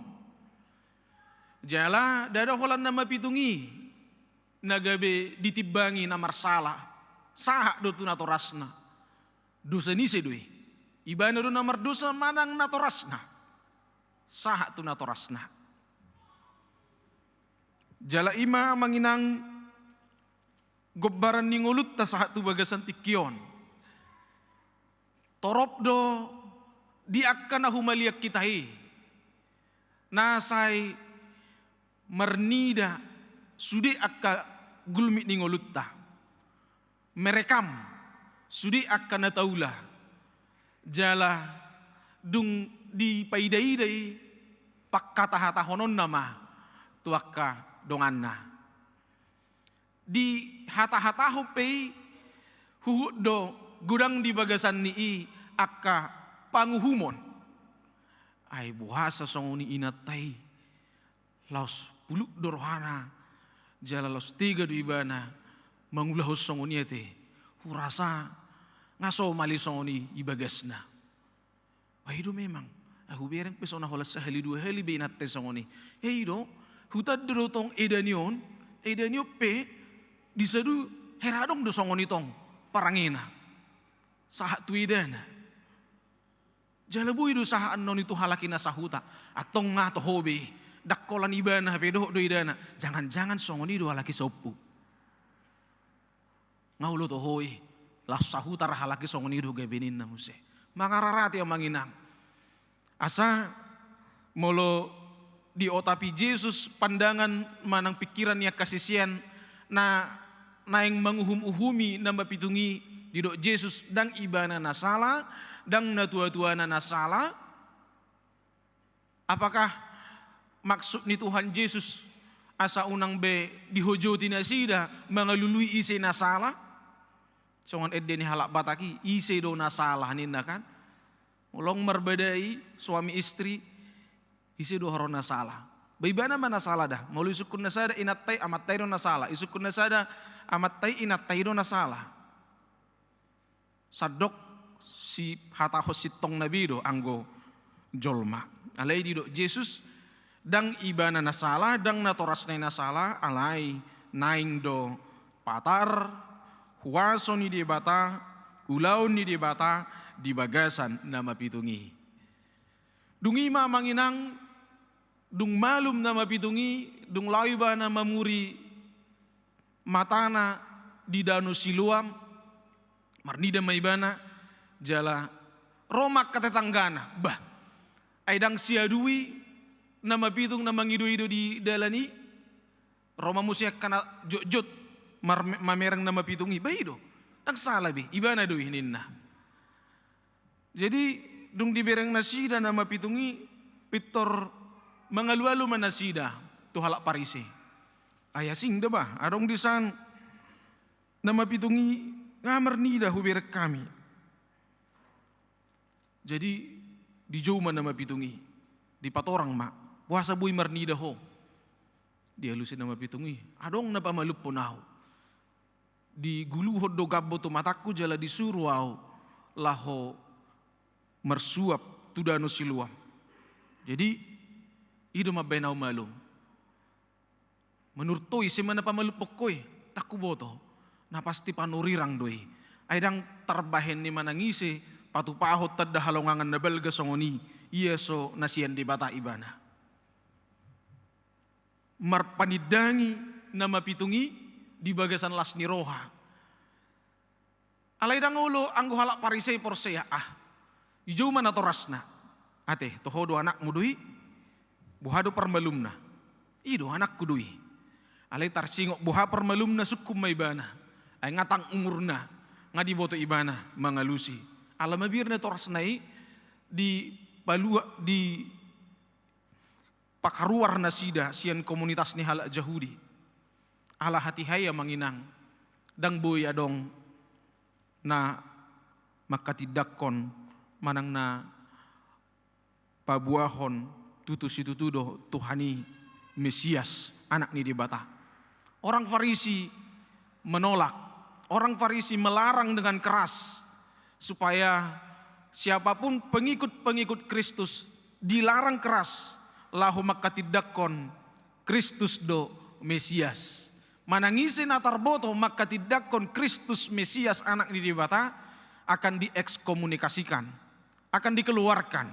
jala dada holan nama pitungi nagabe ditibangi namar salah sahak do tu natorasna dosa ni sedui ibana do namar dosa manang natorasna sahak tu natorasna jala ima manginang gobbaran ningulut ta sahat tu bagasan tikion. Torop do diakkan ahumaliak kitahi. Nasai mernida sudi akka gulmi ningulut ta. Merekam sudi akka nataulah. Jala dung di paidai-dai pakkata-hata honon nama tuakka donganna. Di hata-hata hopei huhut do gudang di bagasan ni akka panguhumon ai buhasa songoni inatai laos puluk dorohana jala laos tiga do ibana mangulahos songoni ete hurasa ngaso mali songoni ibagasna waido memang aku bereng pesona holas sahali dua hali beinatte songoni heido hutad do tong edanion pe disadu heradong do songon itong parangina sahat tuidana jalabu idu sahaan non itu halakina sahuta atong nga to hobi dakkolan ibana pedo do idana jangan-jangan songon idu halaki sopu ngaulo to hoi lah sahuta halaki songon idu gabenin na muse mangararati ang manginang asa molo di otapi Yesus pandangan manang pikiran niya kasisian na naing manguhum-uhumi na mapitungi didok Yesus dang ibana nasala, dang natua-tuana nasala. Apakah maksud ni Tuhan Yesus asa unang be dihojoti nasida mangalului ise nasala? Songan edde ni halak bataki ise do nasalah ninda kan? Ulong merbedai suami istri ise do haro nasalah. Baibana mana salah dah? Maulu isukun nasada inattai amattai do nasalah. Isukun nasada amattai inattai do nasalah. Sadok si hataho sitong nabi do anggo jolma. Alai di do Yesus dang ibana nasalah dang natorasnai nasalah alai naing do patar huaso ni di bata ulau ni di bata di bagasan nama pitungi. Dungima manginang dung malum nama pitungi, dung laiba nama muri matana di danu Siluam, marnida maibana jala romak katetanggana, bah aidang siadui nama pitung nama ngidu-idu di dalani, Roma musia kana jot-jot mamerang nama pitungi, baido, tak salah bi, ibana dui ninna. Jadi dung dibereng nasida nama pitungi, pitor mangalu-alu manasida tu halak parise. Ayasing deba adong disan nama pitungi ngamar nida huberek kami. Jadi di jauh nama pitungi di patorang mak puasa bui marnida ho. Dia lusin nama pitungi adong napa malup ponau. Di gulu hodo gabbo tu mataku jala disuruh au laho mersuap tu danu Siluam. Jadi ido mabenau malum. Menurut toi semana pamalupok koy, takku boto. Na pasti panurirang doi. Aidang terbahen ni manangise, patu pahot tadda halongangan na belga songoni, iya so nasian di bata ibana. Marpanidangi nama pitungi di bagasan las niroha. Alaidang ulo anggo halak parisei porsea ijau mana torasna. Ate tohodo anak mudui buhado parmalumna. Ido anak kudui. Alai tarsingok buha parmalumna sukum maibana. Ay ngatang umurna ngadi boto ibana mangalusi. Alamabirna torasnai di palua di pakaruar nasida sian komunitas ni halak Jahudi. Ala hati haya manginang dang boy adong na makatidakon manang na pabuahon tutus itu tudo Tuhani Mesias anak ni dibata. Orang Farisi menolak, orang Farisi melarang dengan keras supaya siapapun pengikut-pengikut Kristus dilarang keras lahu makatidakon Kristus do Mesias. Manangisi natarboto makatidakon Kristus Mesias anak ni dibata akan diekskomunikasikan, akan dikeluarkan,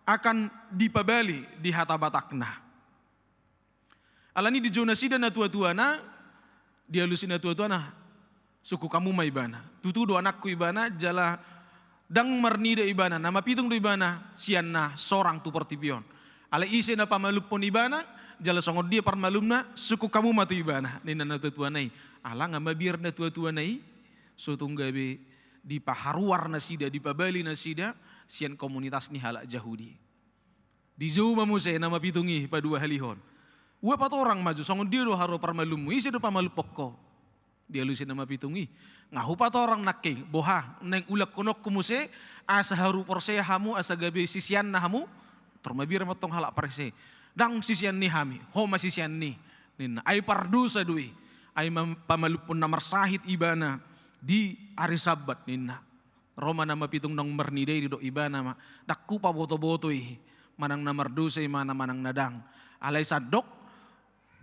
akan dipabali di hata batakna. Alani di jonasida na tua-tuana, dia lusina tua-tuana, suku kamu ma ibana, tutudo anakku ibana, jala dang marnida ibana, nama pitung do ibana, sianna sorang tu pertipion. Ala ise na pamalupon ibana, jala songod dia parmalumna, suku kamu ma tu ibana, nina na tua-tuanai. Ala nga mabir na tua-tuanai, so tunggabe di paharuar nasida, di pabali nasida, sian komunitas ni halak Jahudi. Di Zuma muse nama pitungi padua halihon. Ua pat orang maju songon dia do haro parmalumu isi do pamalupokko. Dia lusin nama pitungi. Ngahu pat orang nakke boha neng ulak konok kumuse asa haru porse hamu asa gabe sisian na hamu termabir matong halak parse. Dang sisian ni hami, ho masisian ni. Nina ai pardusa dui. Ai pamalupun namar sahid ibana di hari Sabat nina. Roma nama pitung nong mernidai do ibana ma. Dakku pa boto-botoi. Manang namar dusay mana manang nadang. Alay sadok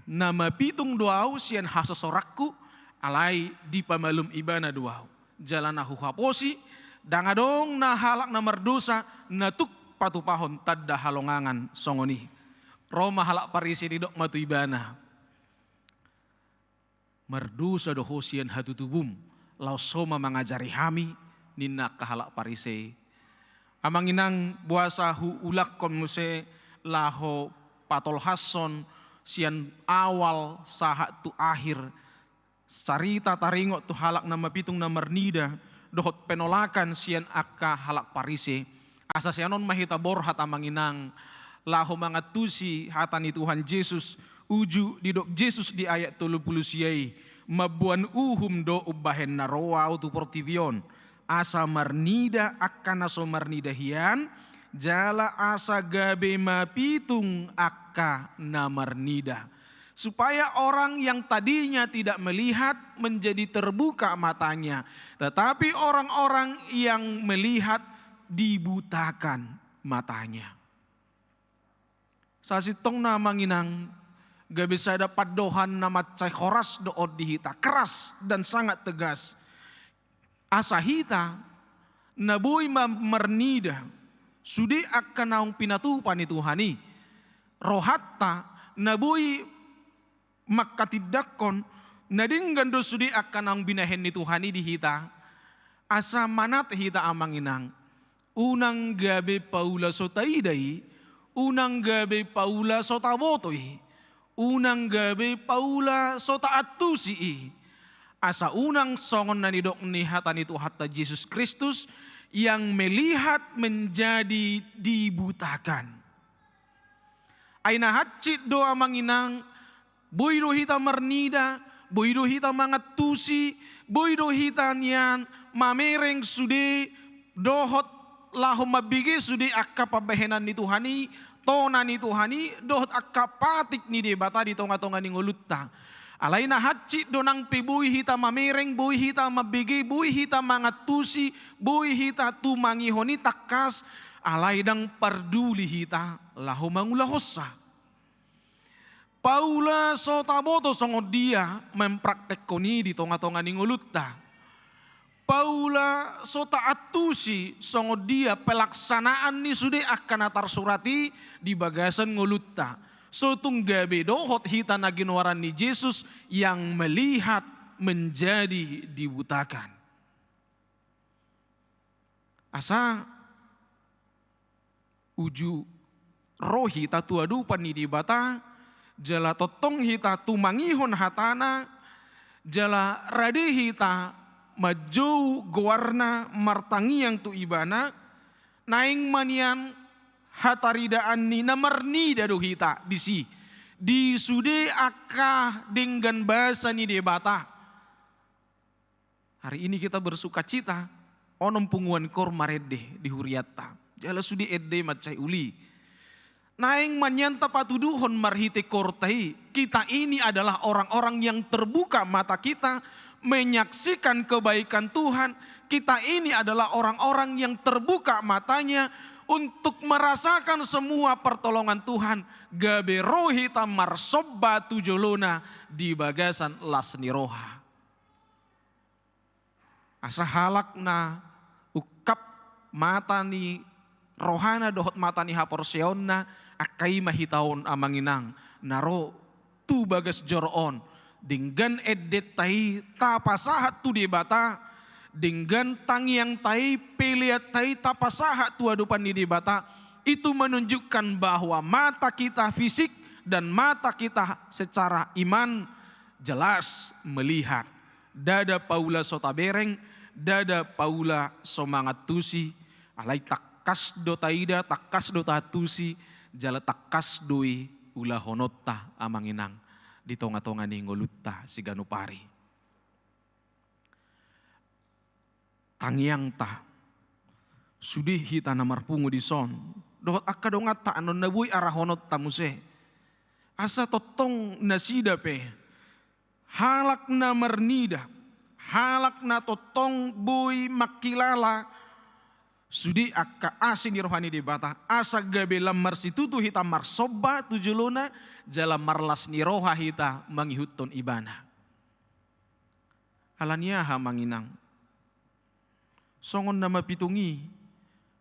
nama pitung doau sian hasosorakku alay di pamalum ibana doau. Jalan nahu haposi dangadong na halak namar dosa natuk patupahon tadda halongangan songoni. Roma halak parisi didok matu ibana. Merdusa do hosian hatutubum lau soma mengajari hami ninna kahalak parise. Amanginang buasa hu ulak kon muse laho patol hason sian awal sahat tu akhir sarita taringok tu halak nama pitung namar nida dohot penolakan sian akka halak parise. Asa sianon mahita borhat amanginang laho mangatusi hatani Tuhan Yesus uju di dok Yesus di ayat 30 siai mabuan uhum do ubahen naroa utu portivion asa marnida akka naso marnida hian jala asa gabe mapitung akka namarnida, supaya orang yang tadinya tidak melihat menjadi terbuka matanya, tetapi orang-orang yang melihat dibutakan matanya. Sasitong na manginang gabe sada padohan nama cai khoras dood dihita, keras dan sangat tegas. Asa hita nabui mernida sudi akan naung pinatupan itu hani rohatta nabui makatidakon nadinggan do sudi akan naung binahen itu hani dihita asa manat hita amanginang unang gabe paula sotaidai unang gabe paula sotabotoi unang gabe paula sotaatusi asa unang songon na nidok ni hatan itu hatta Yesus Kristus yang melihat menjadi dibutakan. Aina hacit doa manginang, boido hita mernida, boido hita mangatusi, boido hita nian mamereng sude dohot lahom mabigi sude akka pabehenan ni Tuhani, tona ni Tuhani, dohot akka patik ni debata di tonga-tonga ni ngolutta. Alaina hacit donang pe bui hita mamereng, bui hita mabigi, bui hita mangatusi, bui hita tu mangihoni takas, alaidang parduli hita lahu mangulahosa. Paula sotaboto songo dia mempraktekoni di tonga-tonga ni ngolutta. Paula sotaatusi songo dia pelaksanaan ni sude akan atar surati di bagasan ngolutta. So tunggabe dohot hita na ginwaran ni Yesus yang melihat menjadi dibutakan. Asa uju roh hita tuadupan ni dibata jala totong hita tumangihon hatana jala rade hita majou gowarna martangi yang tu ibana naing manian hataridaan ni namarni dadu hita disi di sude akka dengan bahasa ni debata. Hari ini kita bersuka cita onom punguan kor marede di huriatta jala sude edde macai uli naing manyanta patuduhon marhite kortai. Kita ini adalah orang-orang yang terbuka mata kita menyaksikan kebaikan Tuhan. Kita ini adalah orang-orang yang terbuka matanya untuk merasakan semua pertolongan Tuhan. Gabe rohita marsobba tujolona di bagasan lasni roha. Asa halakna ukap mata ni rohana dohot mata ni haporseonna akai mahitaon amanginang naro tu bagas joron dengan edet tai tapasahat tu debata dengan tangiang tai peliat tai tapasahat tu adupan di debata. Itu menunjukkan bahwa mata kita fisik dan mata kita secara iman jelas melihat. Dada Paula sotabereng, dada Paula somangat tusi, alai takas do taida, takas do tatusi, jala takas doi ulah honotta amanginang di tonga-tonga ni ngolutta si ganupari. Tangiang ta sudi hita namarpungu di son dohot akka dongat ta anon nabui arahonot tamuse asa totong nasida pe halak na mernida halak na totong bui makilala sudi akka asin di rohani debata asa gabe lamar situtu hita marsoba tujuluna jala marlas ni roha hita mangihutton ibana alania ha manginang songon nama pitungi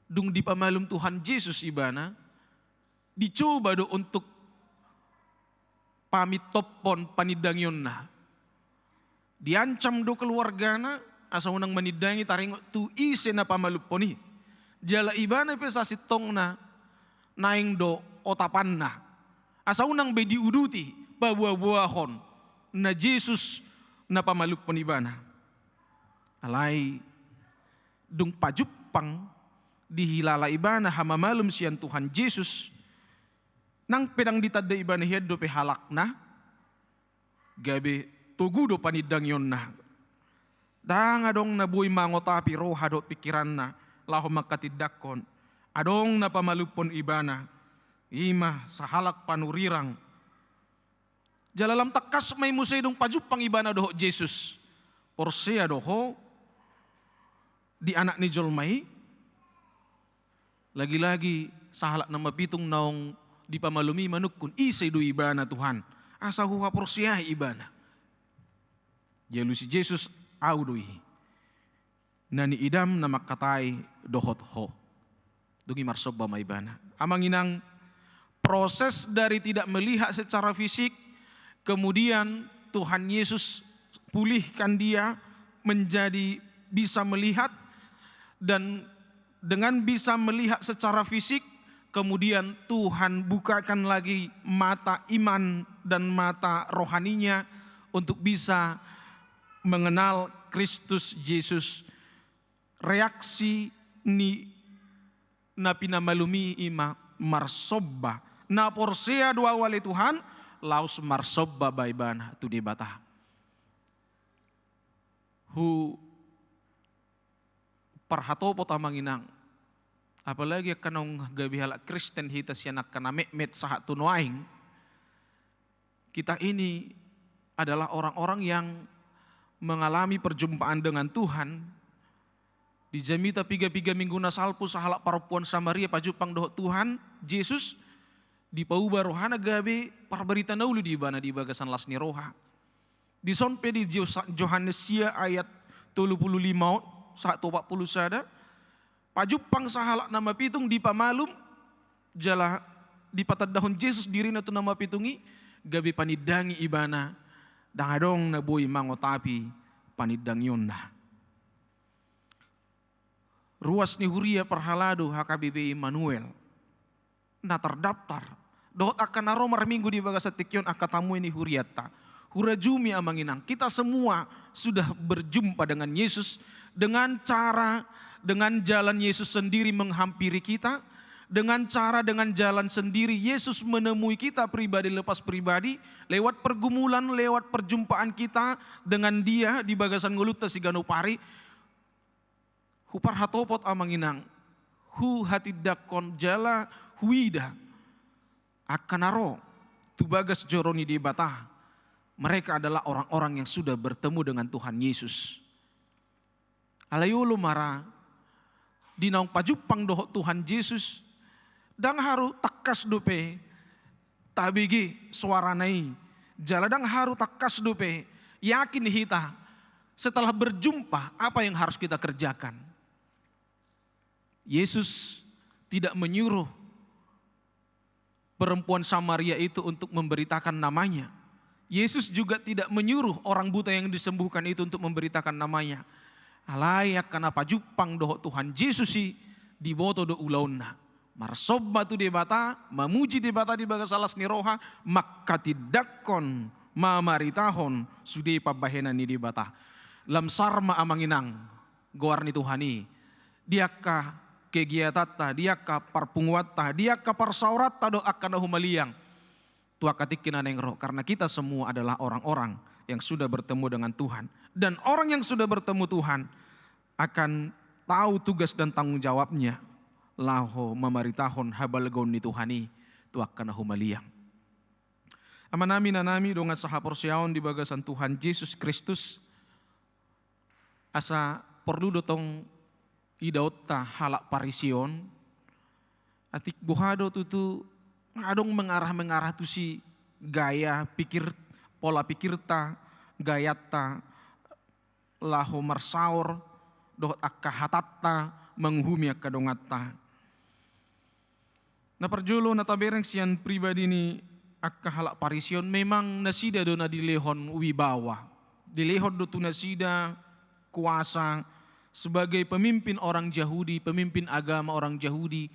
dung di pamalum Tuhan Yesus ibana dicoba do untuk pamit topon panidangyonna diancam do keluargana asa unang manidangi taringo tu ise na pamaluponi jala ibana pesasi tongna naing do otapanna asa unang be diuduti babuah-buahon na Yesus na pamalupon ibana alai dung pajupang dihilala ibana hama malum sian Tuhan Yesus nang pedang ditadda ibana hiad dope halakna gabe togu do panidang yonna dang adong nabuy mangotapi roha do pikiranna laho makatidakon adong na pamalupon ibana ima sahalak panurirang jalalam takas may musay dong pajupang ibana doho Jesus porsia doho di anak ni Jolmai lagi-lagi sahalak na mapitung naong di pamalumi manukun isay do ibana Tuhan asa huha porsia ibana jalu si Jesus audoi nani idam na makatay dohot ho dungi marsoba maibana amang inang proses dari tidak melihat secara fisik kemudian Tuhan Yesus pulihkan dia menjadi bisa melihat dan dengan bisa melihat secara fisik kemudian Tuhan bukakan lagi mata iman dan mata rohaninya untuk bisa mengenal Kristus Yesus. Reaksi ni napina malumi ima marsobba na porsea dua wali Tuhan laus marsobba baibana tu di bata hu parhato potamanginang apalagi kanong gabi halak Kristen hita sianak kana met sahat tunuaing kita ini adalah orang-orang yang mengalami perjumpaan dengan Tuhan di jamita piga minggu nasalpu sahalak perempuan Samaria pajupang doh Tuhan Yesus di pauba rohana gabe parberita naulu di bana di bagasan lasni roha di sonpe di Yohanesia ayat 35 140 sada pajupang sahalak nama pitung di pamalum jala di patadahon Yesus dirina tu nama pitungi gabe panidangi ibana dangadong na boy mangotapi panidang yonna ruas ni huria perhalado HKBP Immanuel na terdaftar dohot akan naromar minggu di bagas tikyon akatamu ini huriata hurajumi amanginang kita semua sudah berjumpa dengan Yesus dengan cara dengan jalan Yesus sendiri menghampiri kita dengan cara dengan jalan sendiri Yesus menemui kita pribadi lepas pribadi lewat pergumulan lewat perjumpaan kita dengan dia di bagasan nguluta si Ganopari hu parhatopot amanginang hu hatidakon jala huida akanaro tu bagas joroni di batah mereka adalah orang-orang yang sudah bertemu dengan Tuhan Yesus alayulu mara dinaung pajupang doho Tuhan Yesus dang haru takas dupe tabigi suaranai jaladang haru takas dupe yakin hita setelah berjumpa apa yang harus kita kerjakan. Yesus tidak menyuruh perempuan Samaria itu untuk memberitakan namanya. Yesus juga tidak menyuruh orang buta yang disembuhkan itu untuk memberitakan namanya. Alayak kana pajupang doho Tuhan Yesus si diboto do ulauna. Marsobba tu debata, mamuji debata di bagasalas ni roha, makkatidakon mamaritahon sudi pabahena ni debata. Lam sarma amanginang goar ni Tuhani. Diakah kegiatata, diakah parpunguata, diakah parsaurata do akan humaliang. Tua katikin aneng roh, karena kita semua adalah orang-orang yang sudah bertemu dengan Tuhan. Dan orang yang sudah bertemu Tuhan akan tahu tugas dan tanggung jawabnya. Laho mamaritahon habalgon ni Tuhani tu akan humaliang. Amanami nanami donga sahaporsiaon di bagasan Tuhan Yesus Kristus asa perlu dotong idauta halak parision atik buhado tutu adong mengarah tu si gaya pikir pola pikirta gayata laho marsaur dohot akka hatatta menghumi akka dongata. Na perjulo na tabereng siyan pribadi ni akka halak parision memang nasida do na dilehon wibawa. Dilehon do tu nasida kuasa sebagai pemimpin orang Yahudi, pemimpin agama orang Yahudi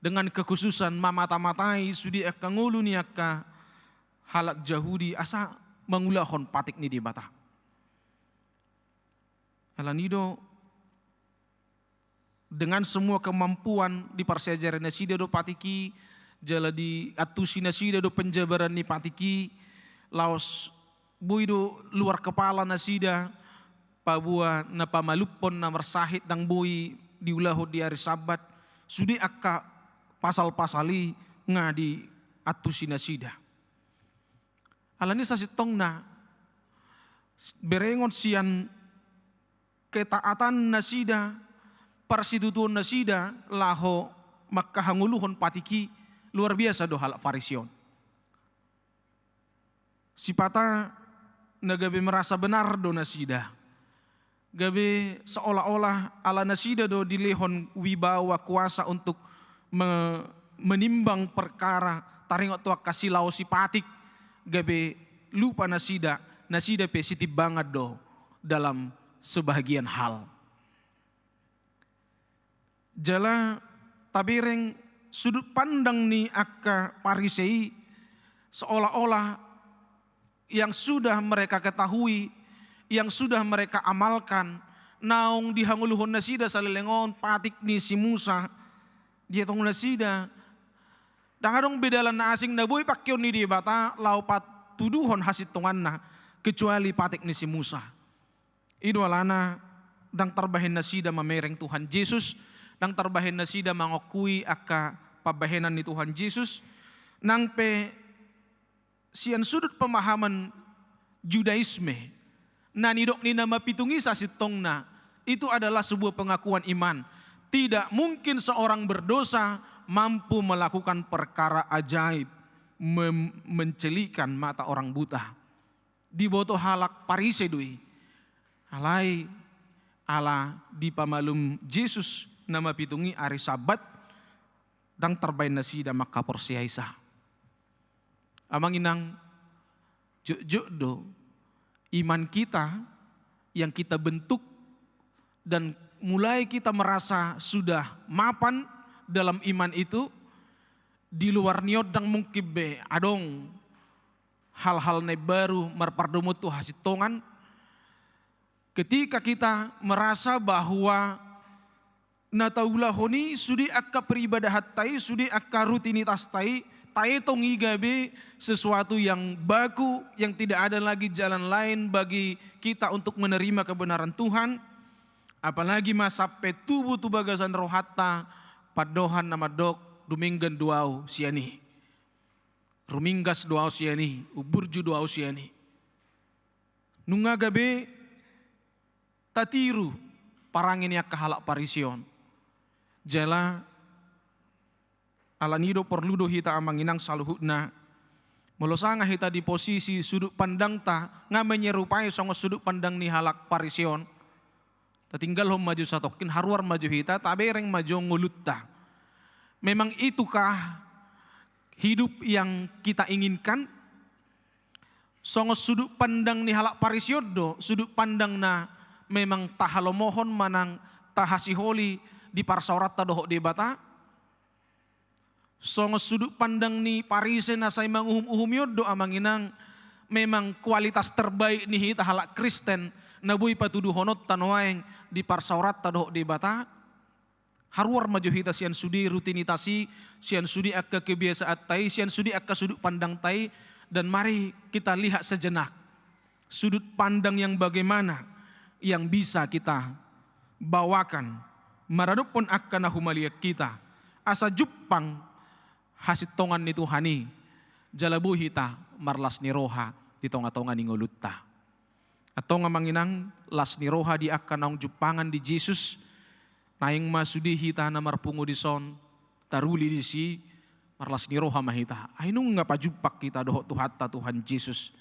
dengan kekhususan mamata-matai sudi akka ngulu ni akka halak Yahudi asa mangulahon patik ni di bata. Alanido dengan semua kemampuan di parsejaran nasida do patiki, jala di atusi nasida do penjabaran ni patiki, laos bui do luar kepala nasida, pabua na pamalupon na marsahit ng bui diulahu di hari Sabat, sudi akka pasal-pasali nga di atusi nasida. Alani sa sitong na berengon sian ketaatan nasida, parsidudun nasida, laho makahanguluhon patiki, luar biasa do halak parision. Sipata nagabe merasa benar do nasida. Gabe seolah-olah ala nasida do dilehon wibawa kuasa untuk menimbang perkara taringot tuak kasih lau sipatik. Gabe lupa nasida positif banget do dalam sebahagian hal. Jala tabireng sudut pandang ni akka parisei seolah-olah yang sudah mereka ketahui, yang sudah mereka amalkan, naung dihanguluhon nasida salelengon patik ni si Musa, dia tong nasida. Dahadong bedalan na asing na boy pakyon ni di bata lau pat tuduhon hasit tongan na kecuali patik ni si Musa. Idu alana dang tarbahin nasida mamereng Tuhan Yesus, dang tarbahin nasida mangokui akka pabahenan ni Tuhan Yesus, nang pe sian sudut pemahaman Judaisme na nidok ni nama pitungi sa sitong na itu adalah sebuah pengakuan iman. Tidak mungkin seorang berdosa mampu melakukan perkara ajaib, mencelikan mata orang buta. Di boto halak parise dui. Alai ala di pamalum Yesus nama pitungi hari Sabat dang terbain nasida maka porsiaisa. Amang inang juk do iman kita yang kita bentuk dan mulai kita merasa sudah mapan dalam iman itu, di luar niot dang mungkin be adong hal-hal ne baru marpardomut tu hasitongan. Ketika kita merasa bahwa nataulahoni sudi akka peribadahat tai, sudi akka rutinitas tai, tai tong igabe sesuatu yang baku, yang tidak ada lagi jalan lain bagi kita untuk menerima kebenaran Tuhan. Apalagi masa petubu tu bagasan rohata padohan nama dok duminggan duau siani. Ruminggas duau siani, uburju duau siani. Nunga gabe tatiru parangin ya kahalak parision. Jala alanido perludo hita amanginang saluhutna. Melosanga hita di posisi sudut pandang ta nga menyerupai songo sudut pandang ni halak parision. Tatinggal hom maju satokin haruar maju hita tabereng maju ngulut ta. Memang itukah hidup yang kita inginkan? Songo sudut pandang ni halak parisyodo, sudut pandang na memang tahalomohon manang tahasiholi di parsaurat tadohok debata. Songo sudut pandang ni parise na say manguhum-uhum yodo amanginang memang kualitas terbaik ni hita halak Kristen nabuy patuduhonot tanwaeng di parsaurat tadohok debata. Haruar maju hita sian sudi rutinitasi, sian sudi akka kebiasaan tai, sian sudi akka sudut pandang tai, dan mari kita lihat sejenak sudut pandang yang bagaimana yang bisa kita bawakan maradupun akka nahumaliak kita asa jupang hasitongan ni Tuhani jalabu hita marlas ni roha di tonga-tonga ni ngulutta atau ngamanginang las ni roha di akka naung jupangan di Jesus naing masudi hita na marpungu di son taruli di si marlas ni roha mahita ainung nga pajupak kita dohok tuhata Tuhan Yesus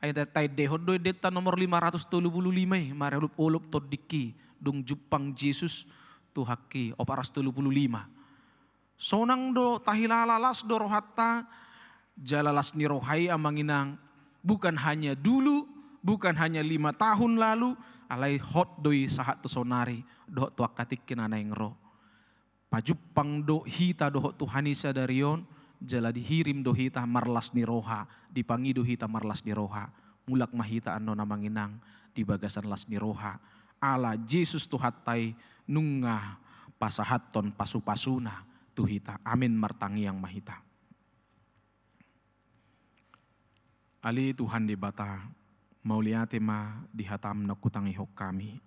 ay tay dehon doy deta nomor 535 marelup ulup todiki dung jupang Jesus tuhaki oparas 35 sonang do tahilalalas do rohata jalalas ni rohai amanginang bukan hanya dulu, bukan hanya 5 tahun lalu alai hot doi sahat tu sonari dohok tuak katik kinanaing roh pajupang do hita dohok Tuhani sadarion jala dihirim do hita marlas ni roha dipangido hita marlas ni roha mulak mahita ano namanginang di bagasan las ni roha ala Jesus tuhatai nunga pasahaton pasu-pasuna tuhita. Amin martangi yang mahita. Ali Tuhan di bata mauliate ma dihatam na kutangi hok kami.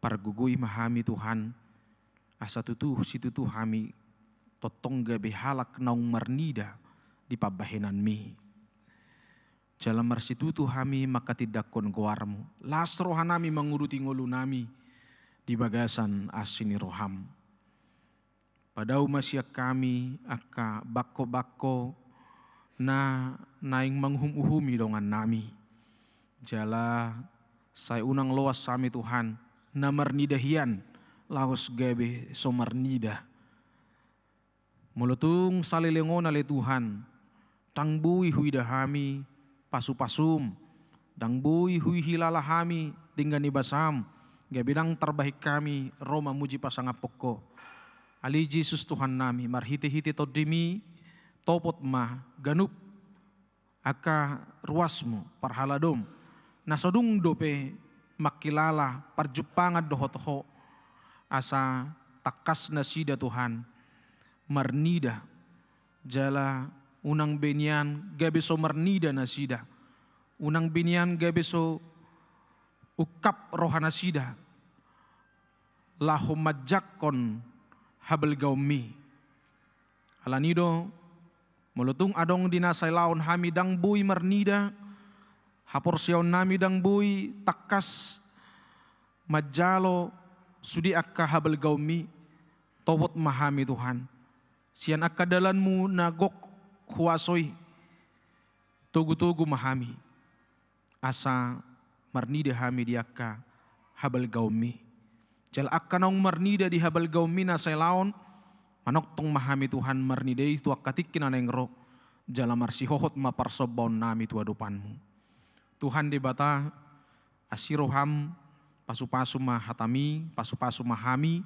Pargugui mahami Tuhan asa tutu situtu hami totong gabe halak naung marnida di pabahenan mi. Jalan marsitutu hami maka tidak kon goarmu. Las rohanami menguruti ngolu nami di bagasan asini roham. Padau masya kami aka bako-bako na naing menghum-uhumi dongan nami. Jala saya unang loas sami Tuhan na marnidahian laos gabe so marnida. Mulutung salilengon ale Tuhan tangbui hui dahami pasu-pasum dangbui hui hilalahami tinggal nibasam gabidang terbaik kami Roma muji pasangapoko. Ali Jesus Tuhan nami marhiti-hiti todimi topot ma ganup aka ruasmu parhaladom nasodung dope makilala parjupangan doho-toho asa takas nasida Tuhan marnida jala unang benian gabe so marnida nasida unang benian gabe so ukap rohana sida lahum majakon habel gaumi alanido mulutung adong dinasay laon hami dang bui marnida hapor siyaw nami dang bui takas majalo sudi akka habel gaumi towot mahami Tuhan sian akka dalanmu nagok huasoy tugu-tugu mahami asa marnida hami di akka habel gaumi jal akka naung marnida di habel gaumi nasay laon manok tong mahami Tuhan marnida itu akatikin aneng roh jala marsihohot maparsobon nami tua dupanmu. Tuhan di bata asiroham pasu-pasu mahatami pasu-pasu mahami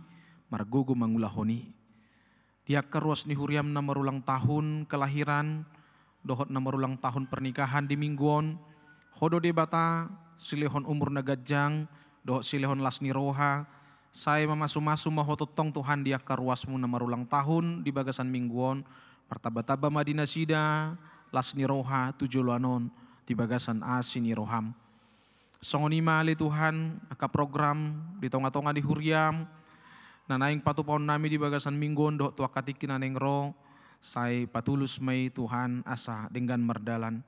margugu mangulahoni. Dia keruas ni huriam na marulang tahun kelahiran dohot na marulang tahun pernikahan di mingguon hodo di bata silehon umur nagajang dohot silehon lasni roha. Saya memasu-masu mahototong Tuhan dia karuasmu na marulang tahun di bagasan mingguon pertaba-taba madina sida lasni roha tujuluanon di bagasan asini roham songoni mali Tuhan aka program di tonga-tonga di huriam nanaing patupon nami di bagasan mingguon doh tua katikin aneng ro saya patulus may Tuhan asa dengan merdalan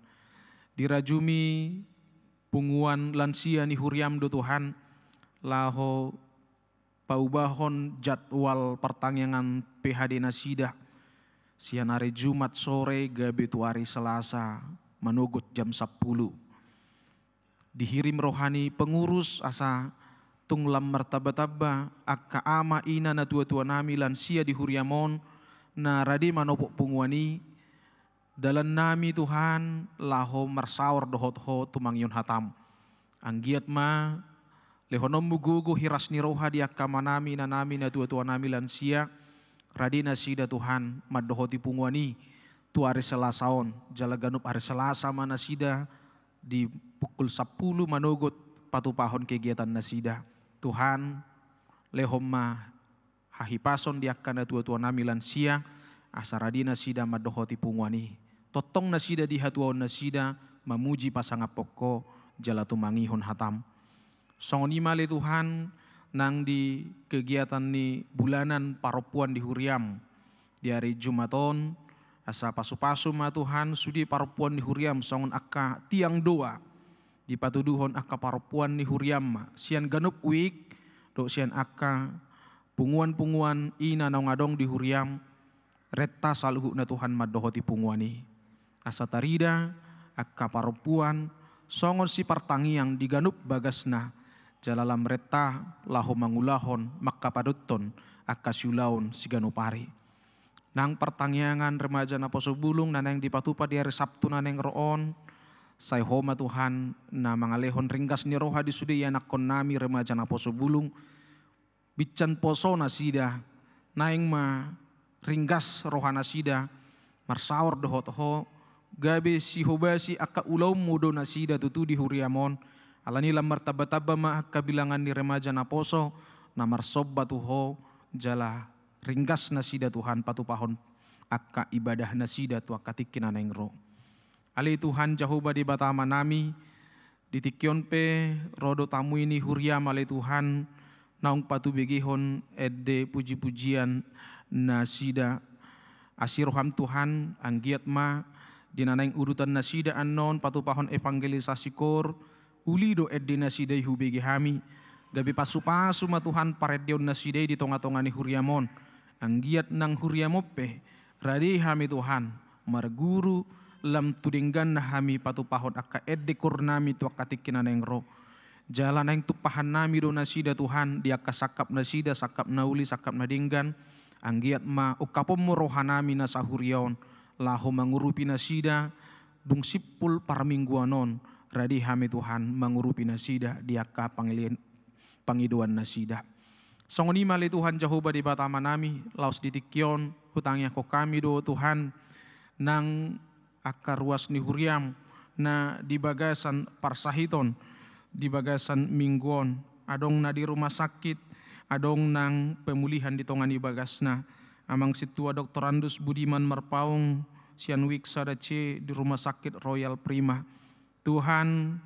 dirajumi punguan lansia ni huriam do Tuhan laho paubahon jadwal pertanyaan PHD nasida sian hari Jumat sore gabe tu hari Selasa manugut jam 10 dihirim rohani pengurus asa tunglam martaba-taba akka ama ina na tua-tua nami lansia di huriamon na radi manopok punguani dalan nami Tuhan laho marsaur dohot-ho tumangyon hatam anggiat ma lehonom mugugu hiras ni roha dia kamanami na nami na tua-tua nami lansia radina sida Tuhan madohoti punguani tu hari Selasaon jala ganup hari Selasa mana sida di pukul 10 manugut patupahon kegiatan nasida Tuhan lehomma hahipason dia kana tua-tua nami lansia asa radina sida madohoti punguani totong nasida di hatuaon nasida mamuji pasangapoko jala tumangihon hatam songoni male Tuhan nang di kegiatan ni bulanan paropuan di huriam di hari Jumaton asa pasu-pasu ma Tuhan sudi paropuan di huriam songon akka tiang doa di patuduhon akka paropuan ni huriam ma sian ganup wik do sian akka punguan-punguan ina naung adong di huriam retta saluhu na Tuhan madohoti punguani asa tarida akka paropuan songon si partangiang diganup bagasna jalalam retta lahu mangulahon makapaduton akasiulaon siganupari nang pertangyangan remaja na posobulung nanang dipatupa di hari Sabtu naneng roon say homa Tuhan na mangalehon ringgas ni roha di sudi anak kon nami remaja na posobulung bican poso nasida naing ma ringgas roha nasida marsaur dohot-ho gabe si hobasi akka ulaw mudo nasida tutu di huriamon alani lam martaba-taba ma kabilangan ni remaja na poso namar sobbatu ho jala ringgas nasida Tuhan patu pahon akka ibadah nasida tu akka tikin aneng ro. Ali Tuhan Jehovah di batama nami ditikyon pe rodo tamu ini huriam ali Tuhan naung patu begihon edde puji-pujian nasida asiroham Tuhan anggiat ma dinanaing urutan nasida anon patu pahon evangelisasi kor ulido edde nasida ihu begi hami gabi pasu-pasu ma Tuhan paredion nasida di tonga-tonga ni huriamon anggiat nang huriamope radi hami Tuhan marguru lam tudinggan na hami patu pahon akka edde kurnami tu akka tikinan yang ro jalan yang tupahan nami do nasida Tuhan dia kasakap nasida sakap nauli sakap nadinggan anggiat ma ukapom mo rohanami na sahurion laho mangurupi nasida dung sipul paramingguanon radi hami Tuhan mangurupi nasida dia ka pangiduan nasida songoni mali Tuhan Jehovah di batama nami laos ditikyon hutangnya ko kami do Tuhan nang akar ruas ni huriam na di bagasan parsahiton di bagasan mingguon adong na di rumah sakit adong nang pemulihan di tongan ibagasna amang situa Dr. Andus Budiman Marpaung sian wiksa dace di rumah sakit Royal Prima Tuhan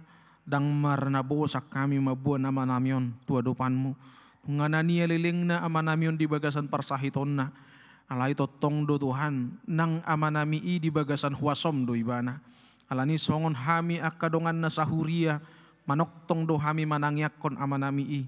dang marnabo sak kami mabuan amanamion tua dopanmu nganania lilingna amanamion di bagasan parsahitonna alai totong do Tuhan nang amanami i di bagasan huasom do ibana alani songon hami akadongan na sahuria manoktong do hami manangyakon amanami i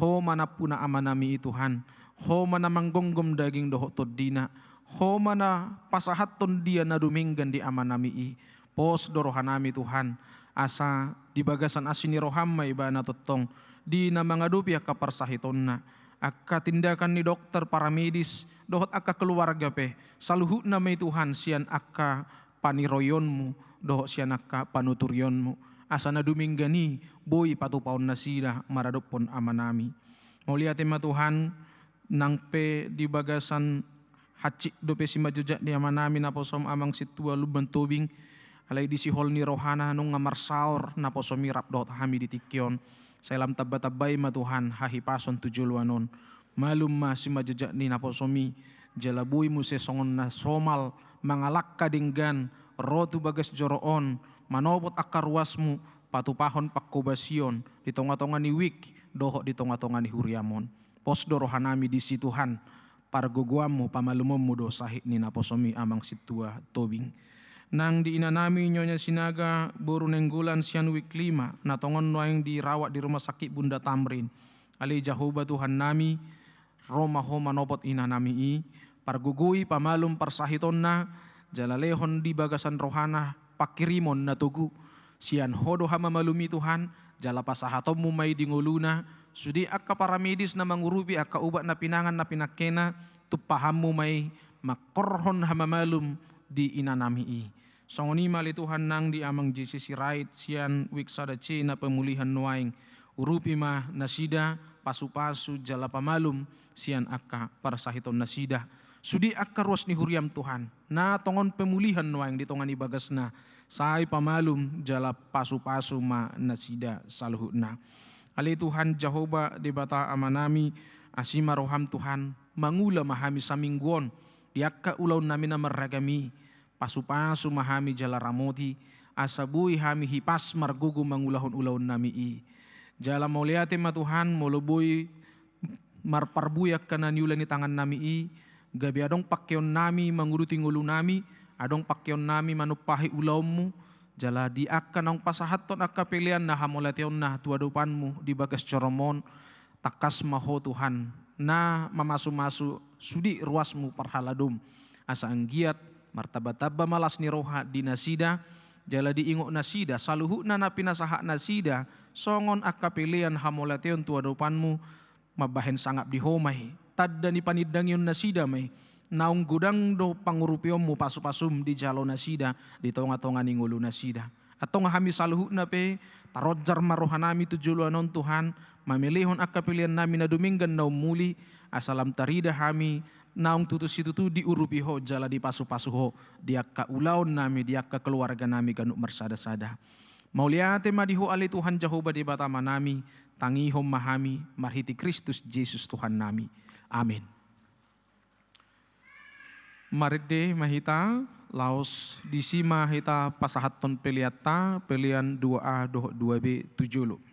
ho manapuna amanami i Tuhan ho mana manggonggom daging do todina ho mana pasahaton dia na duminggan di amanami i pos do rohanami Tuhan asa di bagasan asini roham may ibana totong di na mangadupi akaparsahitonna akka tindakan ni dokter paramedis dohot akka keluarga pe saluhu na may Tuhan sian akka paniroyonmu dohot sian akka panuturyonmu asa na duminggani boy patupaon nasida maradopon amanami mauliate ma Tuhan nang pe di bagasan hacik do pe simajujak di amanami naposom amang situa luban tobing alai di sihol ni rohana nung ngamar saur naposom mirap dohot hami ditikyon Salam tabatabay ma Tuhan hahipason tujulwanon malum ma si majajak ni naposomi jalabuy mo se songon na somal mangalak kadinggan rotu bagas joroon manobot akarwasmu patupahon pakkobasyon di tonga-tonga ni wik doho di tonga-tonga ni huriamon pos dorohanami di si Tuhan parguguamu pamalumommu do sahik ni naposomi amang situa tobing nang di inanami nyonya sinaga buru nenggulan sian wik 5 na tongon noeng dirawat di rumah sakit Bunda Tamrin ali Jehovah Tuhan nami Roma homa nopot inanami i pargugui pamalum parsahitonna jalalehon di bagasan rohana pakirimon na tugu sian hodo hama malumi Tuhan jala pasahatommu may dinguluna sudi akka paramedis na mangurupi akka ubat na pinangan na pinakena tupahammu may makorhon hama malum di inanami i songoni mali Tuhan nang di amang JCC Right sian wiksada C na pemulihan nuaing urupi ma nasida pasu-pasu jala pamalum sian akka parasahiton nasida sudi akka ruas ni huriam Tuhan na tongon pemulihan nuaing di tongan ibagasna sai pamalum jala pasu-pasu ma nasida saluhuna ali Tuhan Jehovah di bata amanami asima roham Tuhan mangula mahami samingguon diakka ulaw namin na maragami pasu-pasu mahami jala ramoti asabui hami hipas margugu mangulahon-ulahon nami i jala mauliate ma Tuhan molubui marparbuyak kanan yulan ni tangan nami i gabi adong pakyon nami manguruti ngulu nami adong pakyon nami manupahi ulawmu jala di akka nang pasahaton akka pilihan na hamolateon na tuadupanmu di bagas coromon takas maho Tuhan na mamasu-masu sudi ruasmu parhaladum asa anggiat martaba-taba malas ni roha di nasida jala diingok nasida saluhu na napinasaha nasida songon akka pilihan hamolateon tuadupanmu mabahen sangap di homay tadda ni panidangyon nasida may naung gudang do pangurupiyommu pasu-pasum di jalo nasida di tonga-tonga ni ngulu nasida atong hami saluhu na pe tarodjar marohanami tujuluanon Tuhan mamilihon akka pilihan nami na duminggan na umuli asalam tarida hami naung tutus itu tu diurupiho jala di pasu-pasuho diakka ulaon nami diakka keluarga nami ganuk marsada-sada Mauliate madiho ale Tuhan Jehovah Debata manami, tangihom mahami, marhiti Kristus Yesus Tuhan nami. Amin. Maride mahita, laos disima hita pasahaton peliata, pelian 2A, 2B, 7.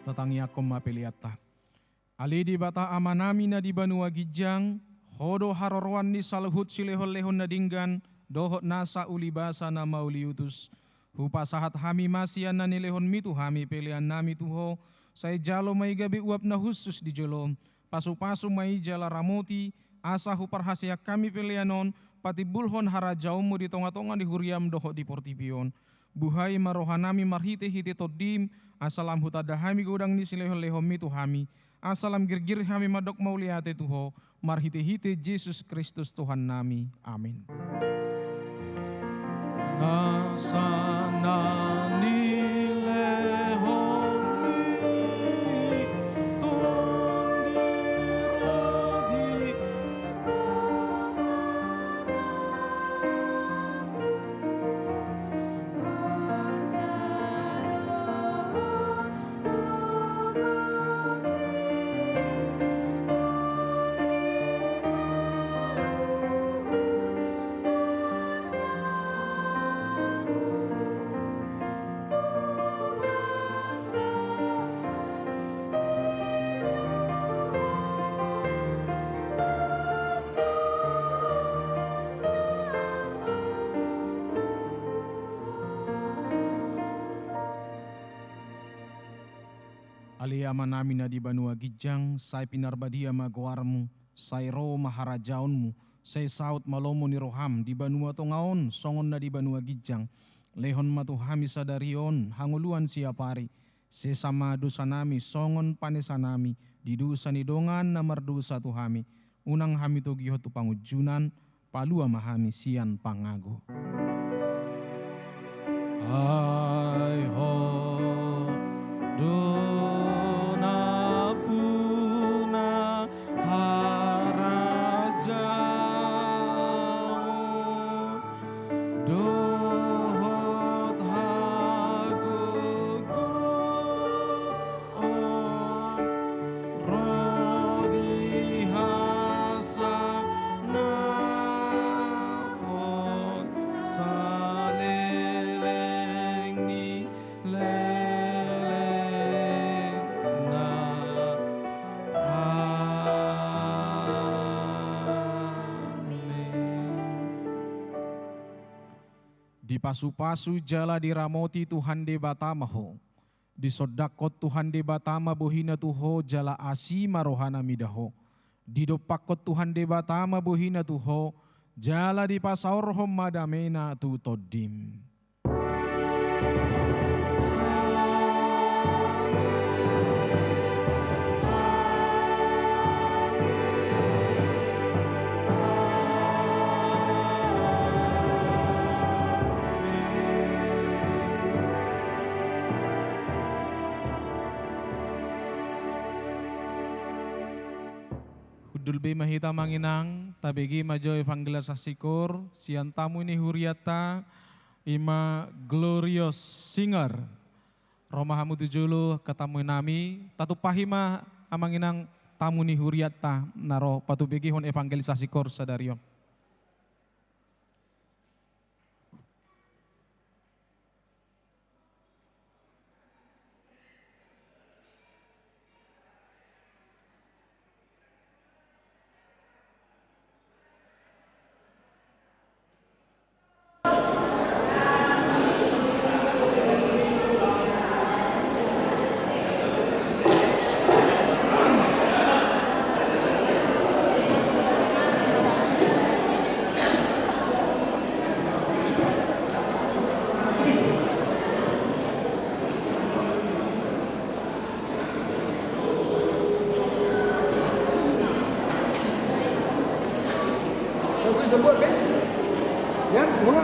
tatangi akom mapeliata. Ali di bata amanami na di Banua Gijang, hodo harorwan ni saluhut silehon-lehon na dinggan, dohot nasa ulibasa na mauliutus. Hupa sahat hami masian na nilehon mitu hami pelian nami tuho, say jalo may gabi uap na husus di jolom, pasu-pasu may jala ramoti, asa huparhasya kami pelianon, pati bulhon harajaumu di tonga-tonga di huriam dohot di portipion. Buhay marohanami marhite-hite todim, asalam hutadahami gudang ni silehon-lehon mitu hami, asalam girgir hami madok mauliate tuho, marhite-hite Yesus Kristus Tuhan nami. Amin. Aliyama nami na di Banua Gijang, say pinarbadia maguarmu, say ro maharajaonmu, say saut malomo ni roham, di Banua Tongaon, songon na di Banua Gijang, lehon matuhami sadarion, hanguluan siapari, sesama dosa nami, songon panesa nami, di dosa ni dongan na mardosa tuhami, unang hami tugihot tu pangujunan, palua mahami sian pangago. Hai ho do di pasu-pasu jala di ramoti Tuhan de batama ho, di sodakot Tuhan de batama bohina tuho jala asi marohana midaho, di dopakot Tuhan de batama bohina tuho jala di pasaur hom madamena tu todim. Dulbe mahita manginang, tabegi majo evangelia sasikur, sian tamu ini huriata, ima glorious singer. Roma hamu tujulu katamu nami, tatu pahima amanginang tamu ini huriata, naro patu begi hon evangelia sasikur sadario. Jemput kan? Ya, mana?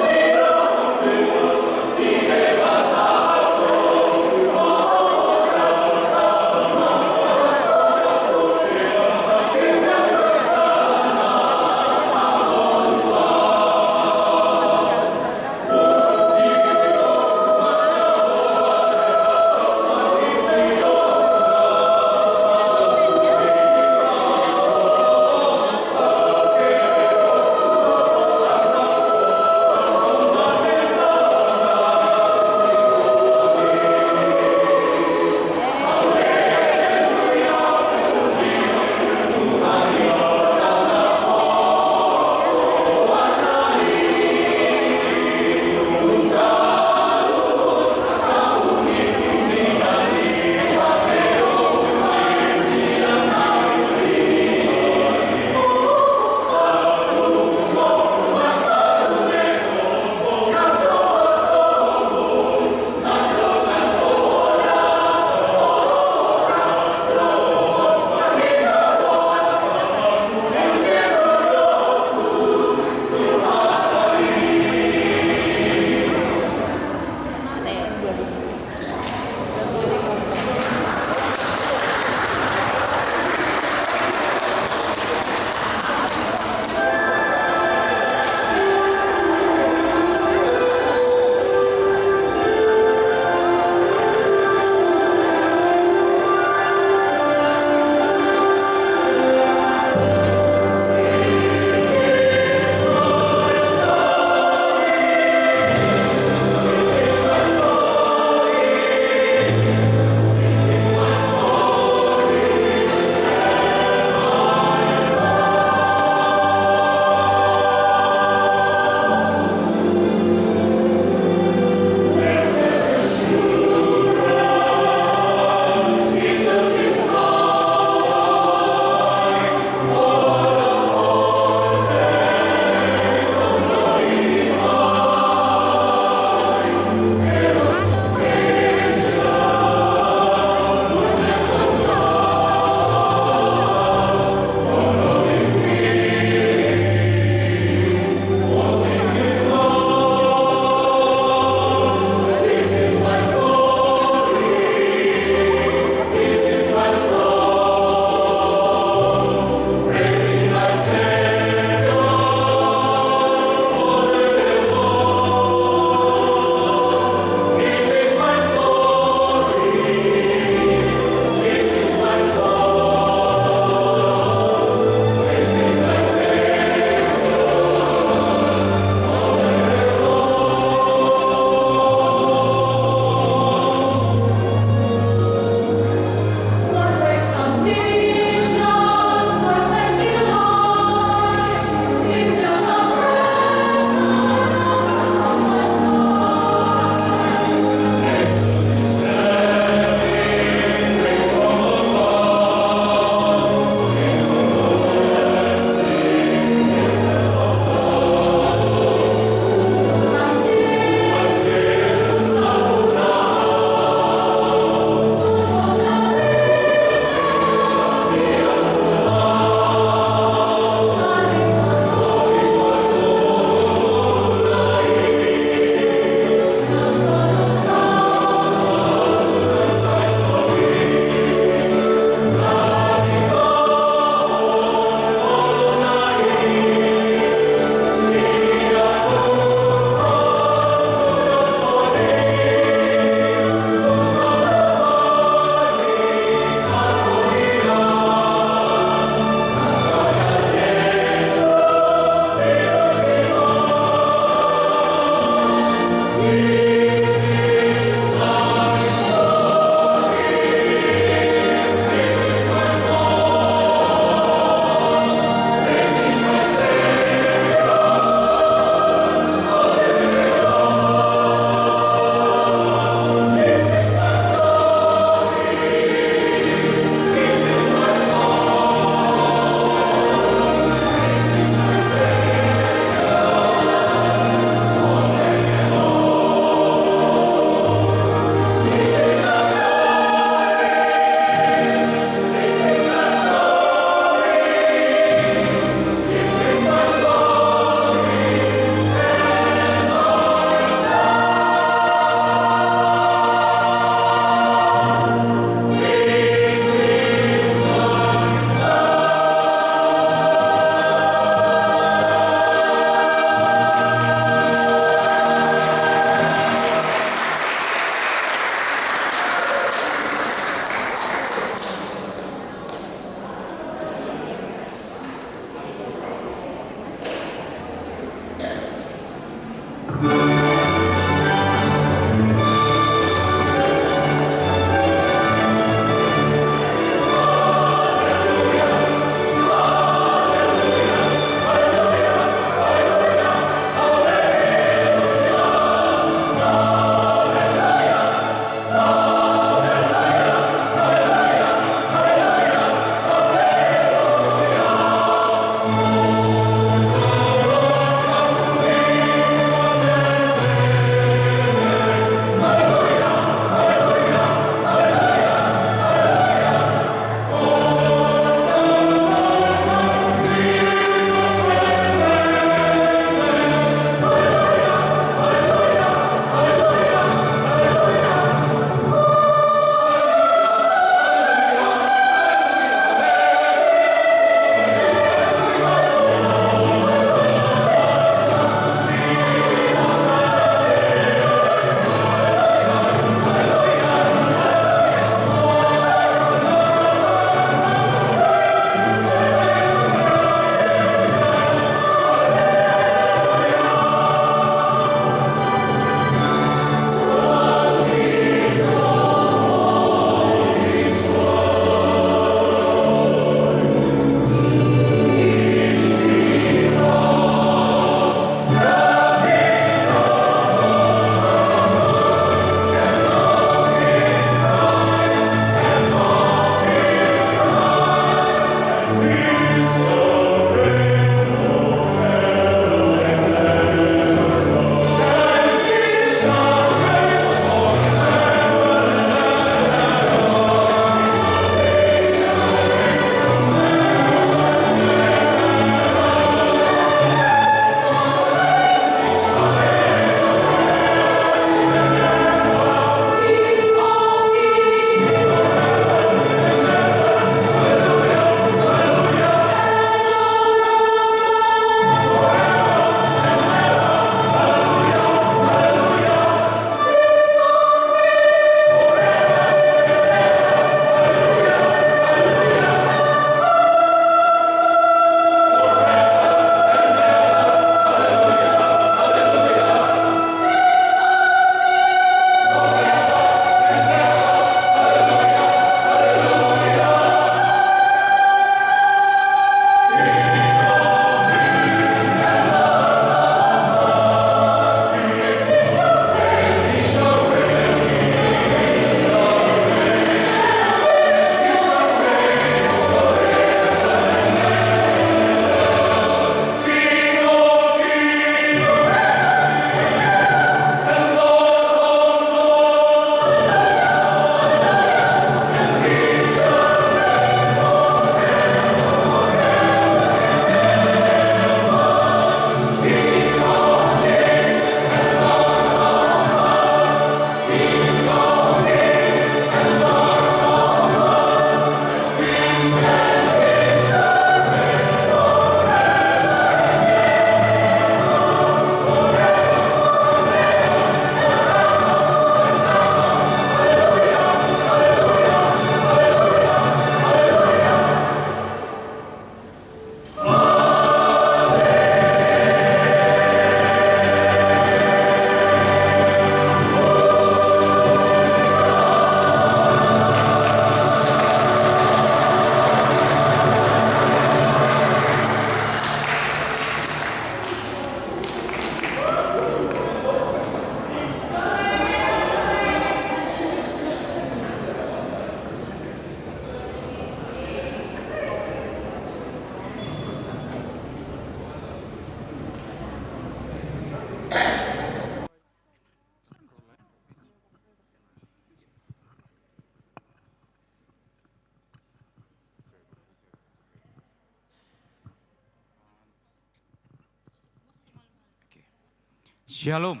Shalom.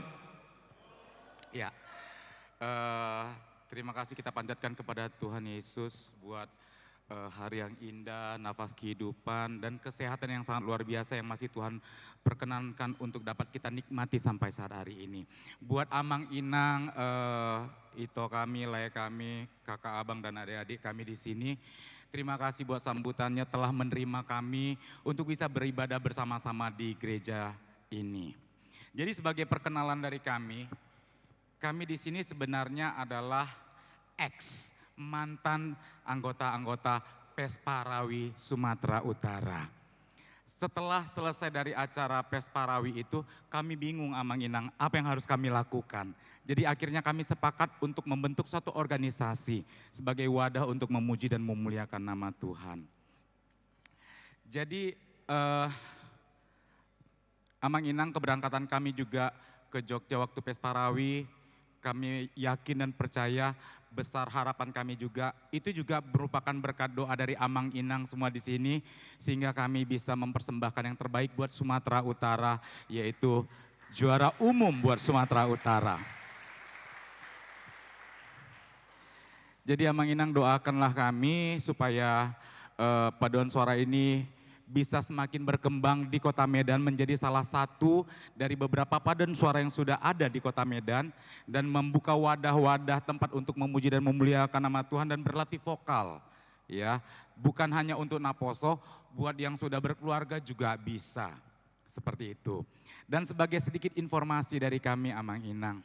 Ya, terima kasih kita panjatkan kepada Tuhan Yesus buat hari yang indah, nafas kehidupan, dan kesehatan yang sangat luar biasa yang masih Tuhan perkenankan untuk dapat kita nikmati sampai saat hari ini. Buat Amang Inang, Ito kami, Laya kami, kakak abang dan adik-adik kami di sini, terima kasih buat sambutannya telah menerima kami untuk bisa beribadah bersama-sama di gereja ini. Jadi sebagai perkenalan dari kami di sini sebenarnya adalah mantan anggota-anggota Pesparawi Sumatera Utara. Setelah selesai dari acara Pesparawi itu, kami bingung Amang Inang apa yang harus kami lakukan. Jadi akhirnya kami sepakat untuk membentuk satu organisasi sebagai wadah untuk memuji dan memuliakan nama Tuhan. Jadi Amang Inang keberangkatan kami juga ke Jogja waktu Pesparawi, kami yakin dan percaya besar harapan kami juga, itu juga merupakan berkat doa dari Amang Inang semua di sini, sehingga kami bisa mempersembahkan yang terbaik buat Sumatera Utara, yaitu juara umum buat Sumatera Utara. Jadi Amang Inang doakanlah kami supaya paduan suara ini bisa semakin berkembang di Kota Medan menjadi salah satu dari beberapa paduan suara yang sudah ada di Kota Medan dan membuka wadah-wadah tempat untuk memuji dan memuliakan nama Tuhan dan berlatih vokal. Ya, bukan hanya untuk Naposo, buat yang sudah berkeluarga juga bisa. Seperti itu. Dan sebagai sedikit informasi dari kami Amang Inang,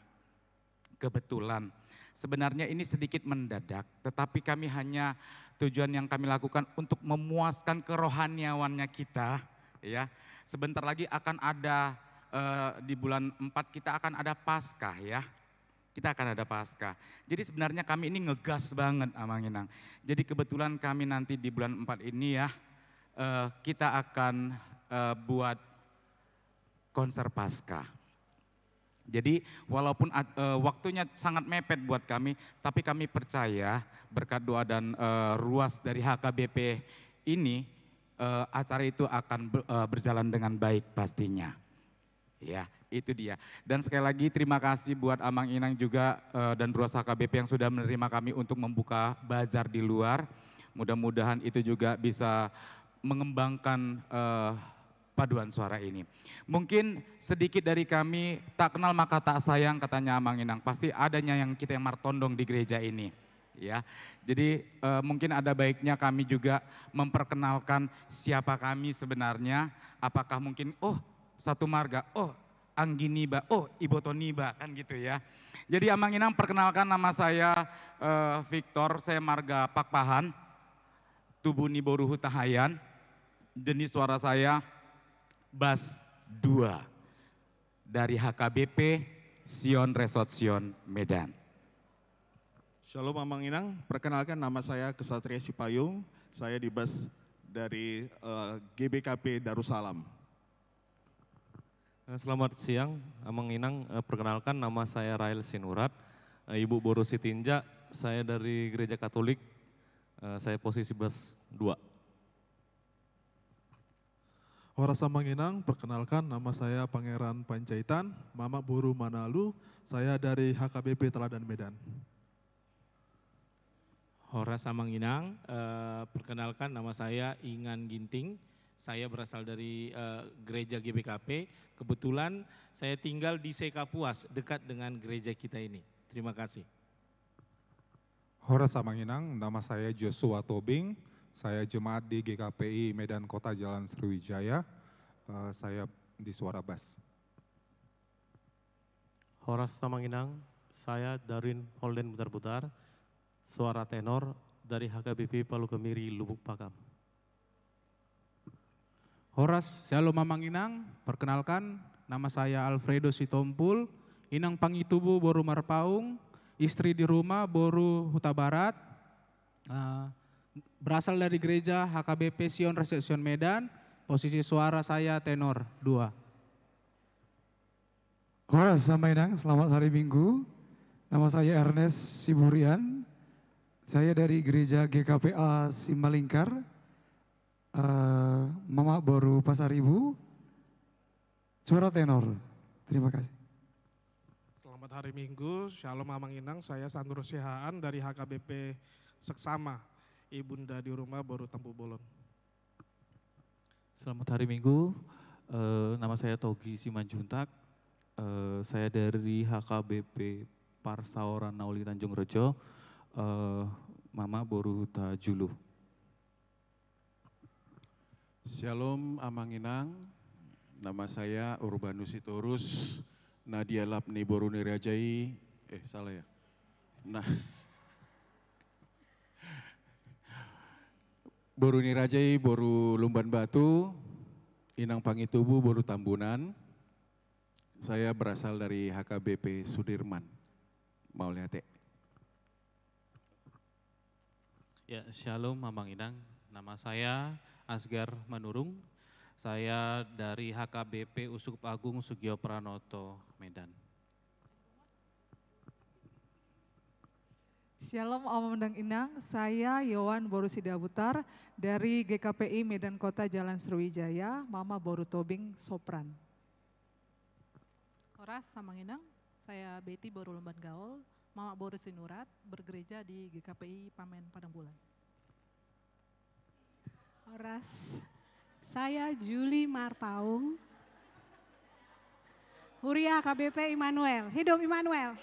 kebetulan sebenarnya ini sedikit mendadak, tetapi kami hanya tujuan yang kami lakukan untuk memuaskan kerohaniawannya kita. Ya, sebentar lagi akan ada di bulan 4 kita akan ada Paskah ya. Kita akan ada Paskah. Jadi sebenarnya kami ini ngegas banget Amang Inang. Jadi kebetulan kami nanti di bulan 4 ini ya kita akan buat konser Paskah. Jadi walaupun waktunya sangat mepet buat kami, tapi kami percaya berkat doa dan ruas dari HKBP ini, acara itu akan berjalan dengan baik pastinya. Ya, itu dia. Dan sekali lagi terima kasih buat Amang Inang juga dan ruas HKBP yang sudah menerima kami untuk membuka bazar di luar. Mudah-mudahan itu juga bisa mengembangkan paduan suara ini. Mungkin sedikit dari kami, tak kenal maka tak sayang katanya Amang Inang. Pasti adanya yang kita yang martondong di gereja ini. Ya, jadi mungkin ada baiknya kami juga memperkenalkan siapa kami sebenarnya. Apakah mungkin satu marga, Angginiba, Ibotoniba kan gitu ya. Jadi Amang Inang perkenalkan nama saya Victor, saya marga Pakpahan, Tubuni Boruhu Tahayan, jenis suara saya Bass 2 dari HKBP Sion Resort Sion Medan. Shalom Amang Inang, perkenalkan nama saya Kesatria Sipayung, saya di Bass dari GBKP Darussalam. Selamat siang Amang Inang, perkenalkan nama saya Rael Sinurat, Ibu Boru Sitinja, saya dari Gereja Katolik, saya posisi Bass 2. Horas Amang Inang, perkenalkan nama saya Pangeran Pancaitan, Mama Boru Manalu, saya dari HKBP Teladan Medan. Horas Amang Inang, perkenalkan nama saya Ingan Ginting, saya berasal dari gereja GBKP, kebetulan saya tinggal di Sekapuas, dekat dengan gereja kita ini. Terima kasih. Horas Amang Inang, nama saya Joshua Tobing, saya jemaat di GKPI Medan Kota Jalan Sriwijaya, saya di suara bass. Horas Samanginang, saya Darwin Holden Putar-Putar, suara tenor dari HKBP Palu Kemiri, Lubuk Pakam. Horas Shalom Amang Inang, perkenalkan nama saya Alfredo Sitompul, Inang Pangitubu Boru Marpaung, istri di rumah Boru Huta Barat, berasal dari gereja HKBP Sion Resepsion Medan, posisi suara saya tenor 2. Horas Samanginang, selamat hari Minggu. Nama saya Ernest Siburian, saya dari gereja GKPA Simalingkar, Mama Boru Pasar Ibu, suara tenor. Terima kasih. Selamat hari Minggu, Shalom Amang Inang, saya Sandro Sihaan dari HKBP Seksama, Ibunda di rumah Boru Tampu Bolon. Selamat hari Minggu, nama saya Togi Simanjuntak, saya dari HKBP Parsaoran Nauli Tanjung Rejo, Mama Boru Huta Julu. Shalom Amanginang, nama saya Urbanus Sitorus, Nadia Lapni Boru Nirajai, salah ya. Nah, Boru Nirajai, Boru Lumban Batu, Inang Pangitubu, Boru Tambunan. Saya berasal dari HKBP Sudirman, Mauliate. Ya, Shalom Mamang Inang, nama saya Asgar Manurung. Saya dari HKBP Uskup Agung Sugio Pranoto, Medan. Shalom Amang Inang, saya Yowan Boru Sidabutar dari GKPI Medan Kota Jalan Sriwijaya, Mama Boru Tobing Sopran. Horas Amang Inang, saya Betty Boru Lemban Gaul, Mama Boru Sinurat, bergereja di GKPI Pamen Padang Bulan. Horas, saya Juli Marpaung, Huria KBP Immanuel, hidup Immanuel.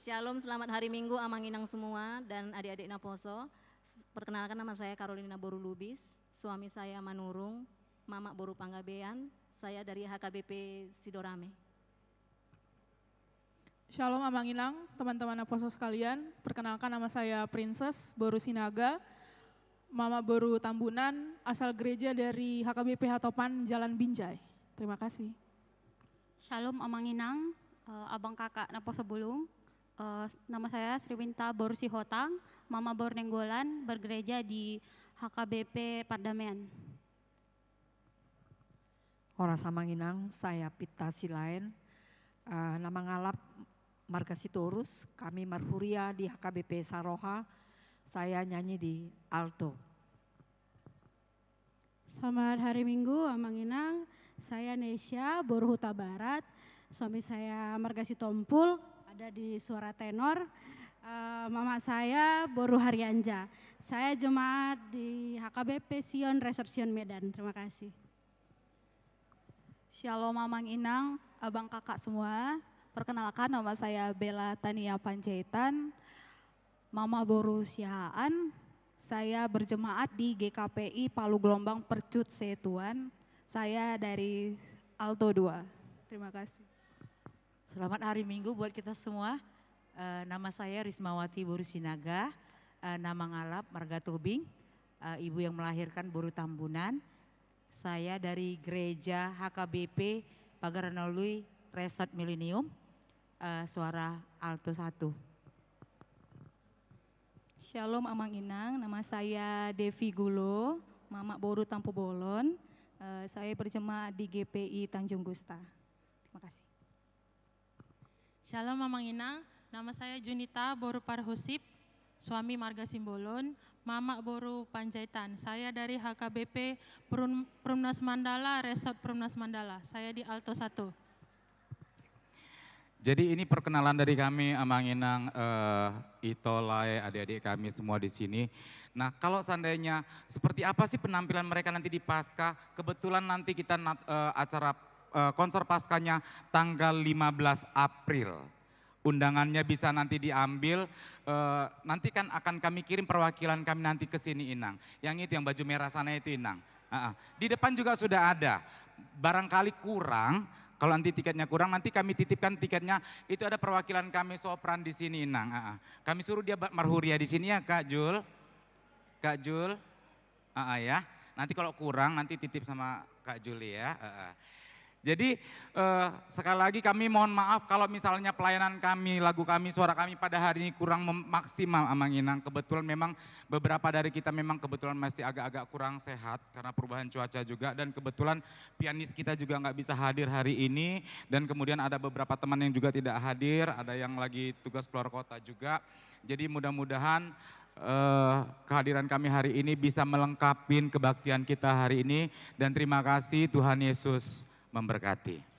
Shalom, selamat hari Minggu Amang Inang semua dan adik-adik Naposo. Perkenalkan nama saya Carolina Boru Lubis, suami saya Manurung, Mama Boru Panggabean, saya dari HKBP Sidorame. Shalom Amang Inang, teman-teman Naposo sekalian. Perkenalkan nama saya Princess Boru Sinaga, Mama Boru Tambunan, asal gereja dari HKBP Hatopan, Jalan Binjai. Terima kasih. Shalom Amang Inang, abang kakak Naposo Bulung. Nama saya Sriwinta Boru Sihotang, Mama Boru Nenggolan, bergereja di HKBP Pardamean. Horas Amang Inang, saya Pita Silain, nama ngalap Marga Sitorus, kami Marhuria di HKBP Saroha, saya nyanyi di alto. Selamat hari Minggu Amang Inang, saya Nesya Boru Huta Barat, suami saya Marga Sitompul, ada di suara tenor, mama saya Boru Haryanja. Saya jemaat di HKBP Sion Resorsion Medan, terima kasih. Shalom Amang Inang, abang kakak semua. Perkenalkan nama saya Bella Tania Panjaitan, Mama Boru Sihaan. Saya berjemaat di GKPI Palu Gelombang Percut Setuan. Saya dari Alto 2. Terima kasih. Selamat hari Minggu buat kita semua. Nama saya Rismawati Boru Sinaga, nama ngalap Marga Tobing, ibu yang melahirkan Boru Tambunan. Saya dari gereja HKBP Pagaranului Resort Millennium, suara alto 1. Shalom Amang Inang, nama saya Devi Gulo, Mama Boru Tampu Bolon. Saya berjemaat di GPI Tanjung Gusta. Terima kasih. Shalom Amang Inang, nama saya Junita Boru Parhusip, suami Marga Simbolon, Mama Boru Panjaitan. Saya dari HKBP Perumnas Mandala, Resort Perumnas Mandala. Saya di Alto 1. Jadi ini perkenalan dari kami Amang Inang, Itolai, adik-adik kami semua di sini. Nah, kalau seandainya seperti apa sih penampilan mereka nanti di Paskah? Kebetulan nanti kita acara konser Paskahnya tanggal 15 April. Undangannya bisa nanti diambil, nanti kan akan kami kirim perwakilan kami nanti ke sini Inang. Yang itu yang baju merah sana itu Inang. Di depan juga sudah ada. Barangkali kurang, kalau nanti tiketnya kurang, nanti kami titipkan tiketnya. Itu ada perwakilan kami sopran di sini, Nang. Kami suruh dia marhuria di sini ya, Kak Jul. Kak Jul, ya. Nanti kalau kurang, nanti titip sama Kak Juli ya. Jadi sekali lagi kami mohon maaf kalau misalnya pelayanan kami, lagu kami, suara kami pada hari ini kurang maksimal Amang Inang. Kebetulan memang beberapa dari kita memang kebetulan masih agak-agak kurang sehat karena perubahan cuaca juga. Dan kebetulan pianis kita juga nggak bisa hadir hari ini. Dan kemudian ada beberapa teman yang juga tidak hadir, ada yang lagi tugas keluar kota juga. Jadi mudah-mudahan kehadiran kami hari ini bisa melengkapi kebaktian kita hari ini. Dan terima kasih, Tuhan Yesus memberkati.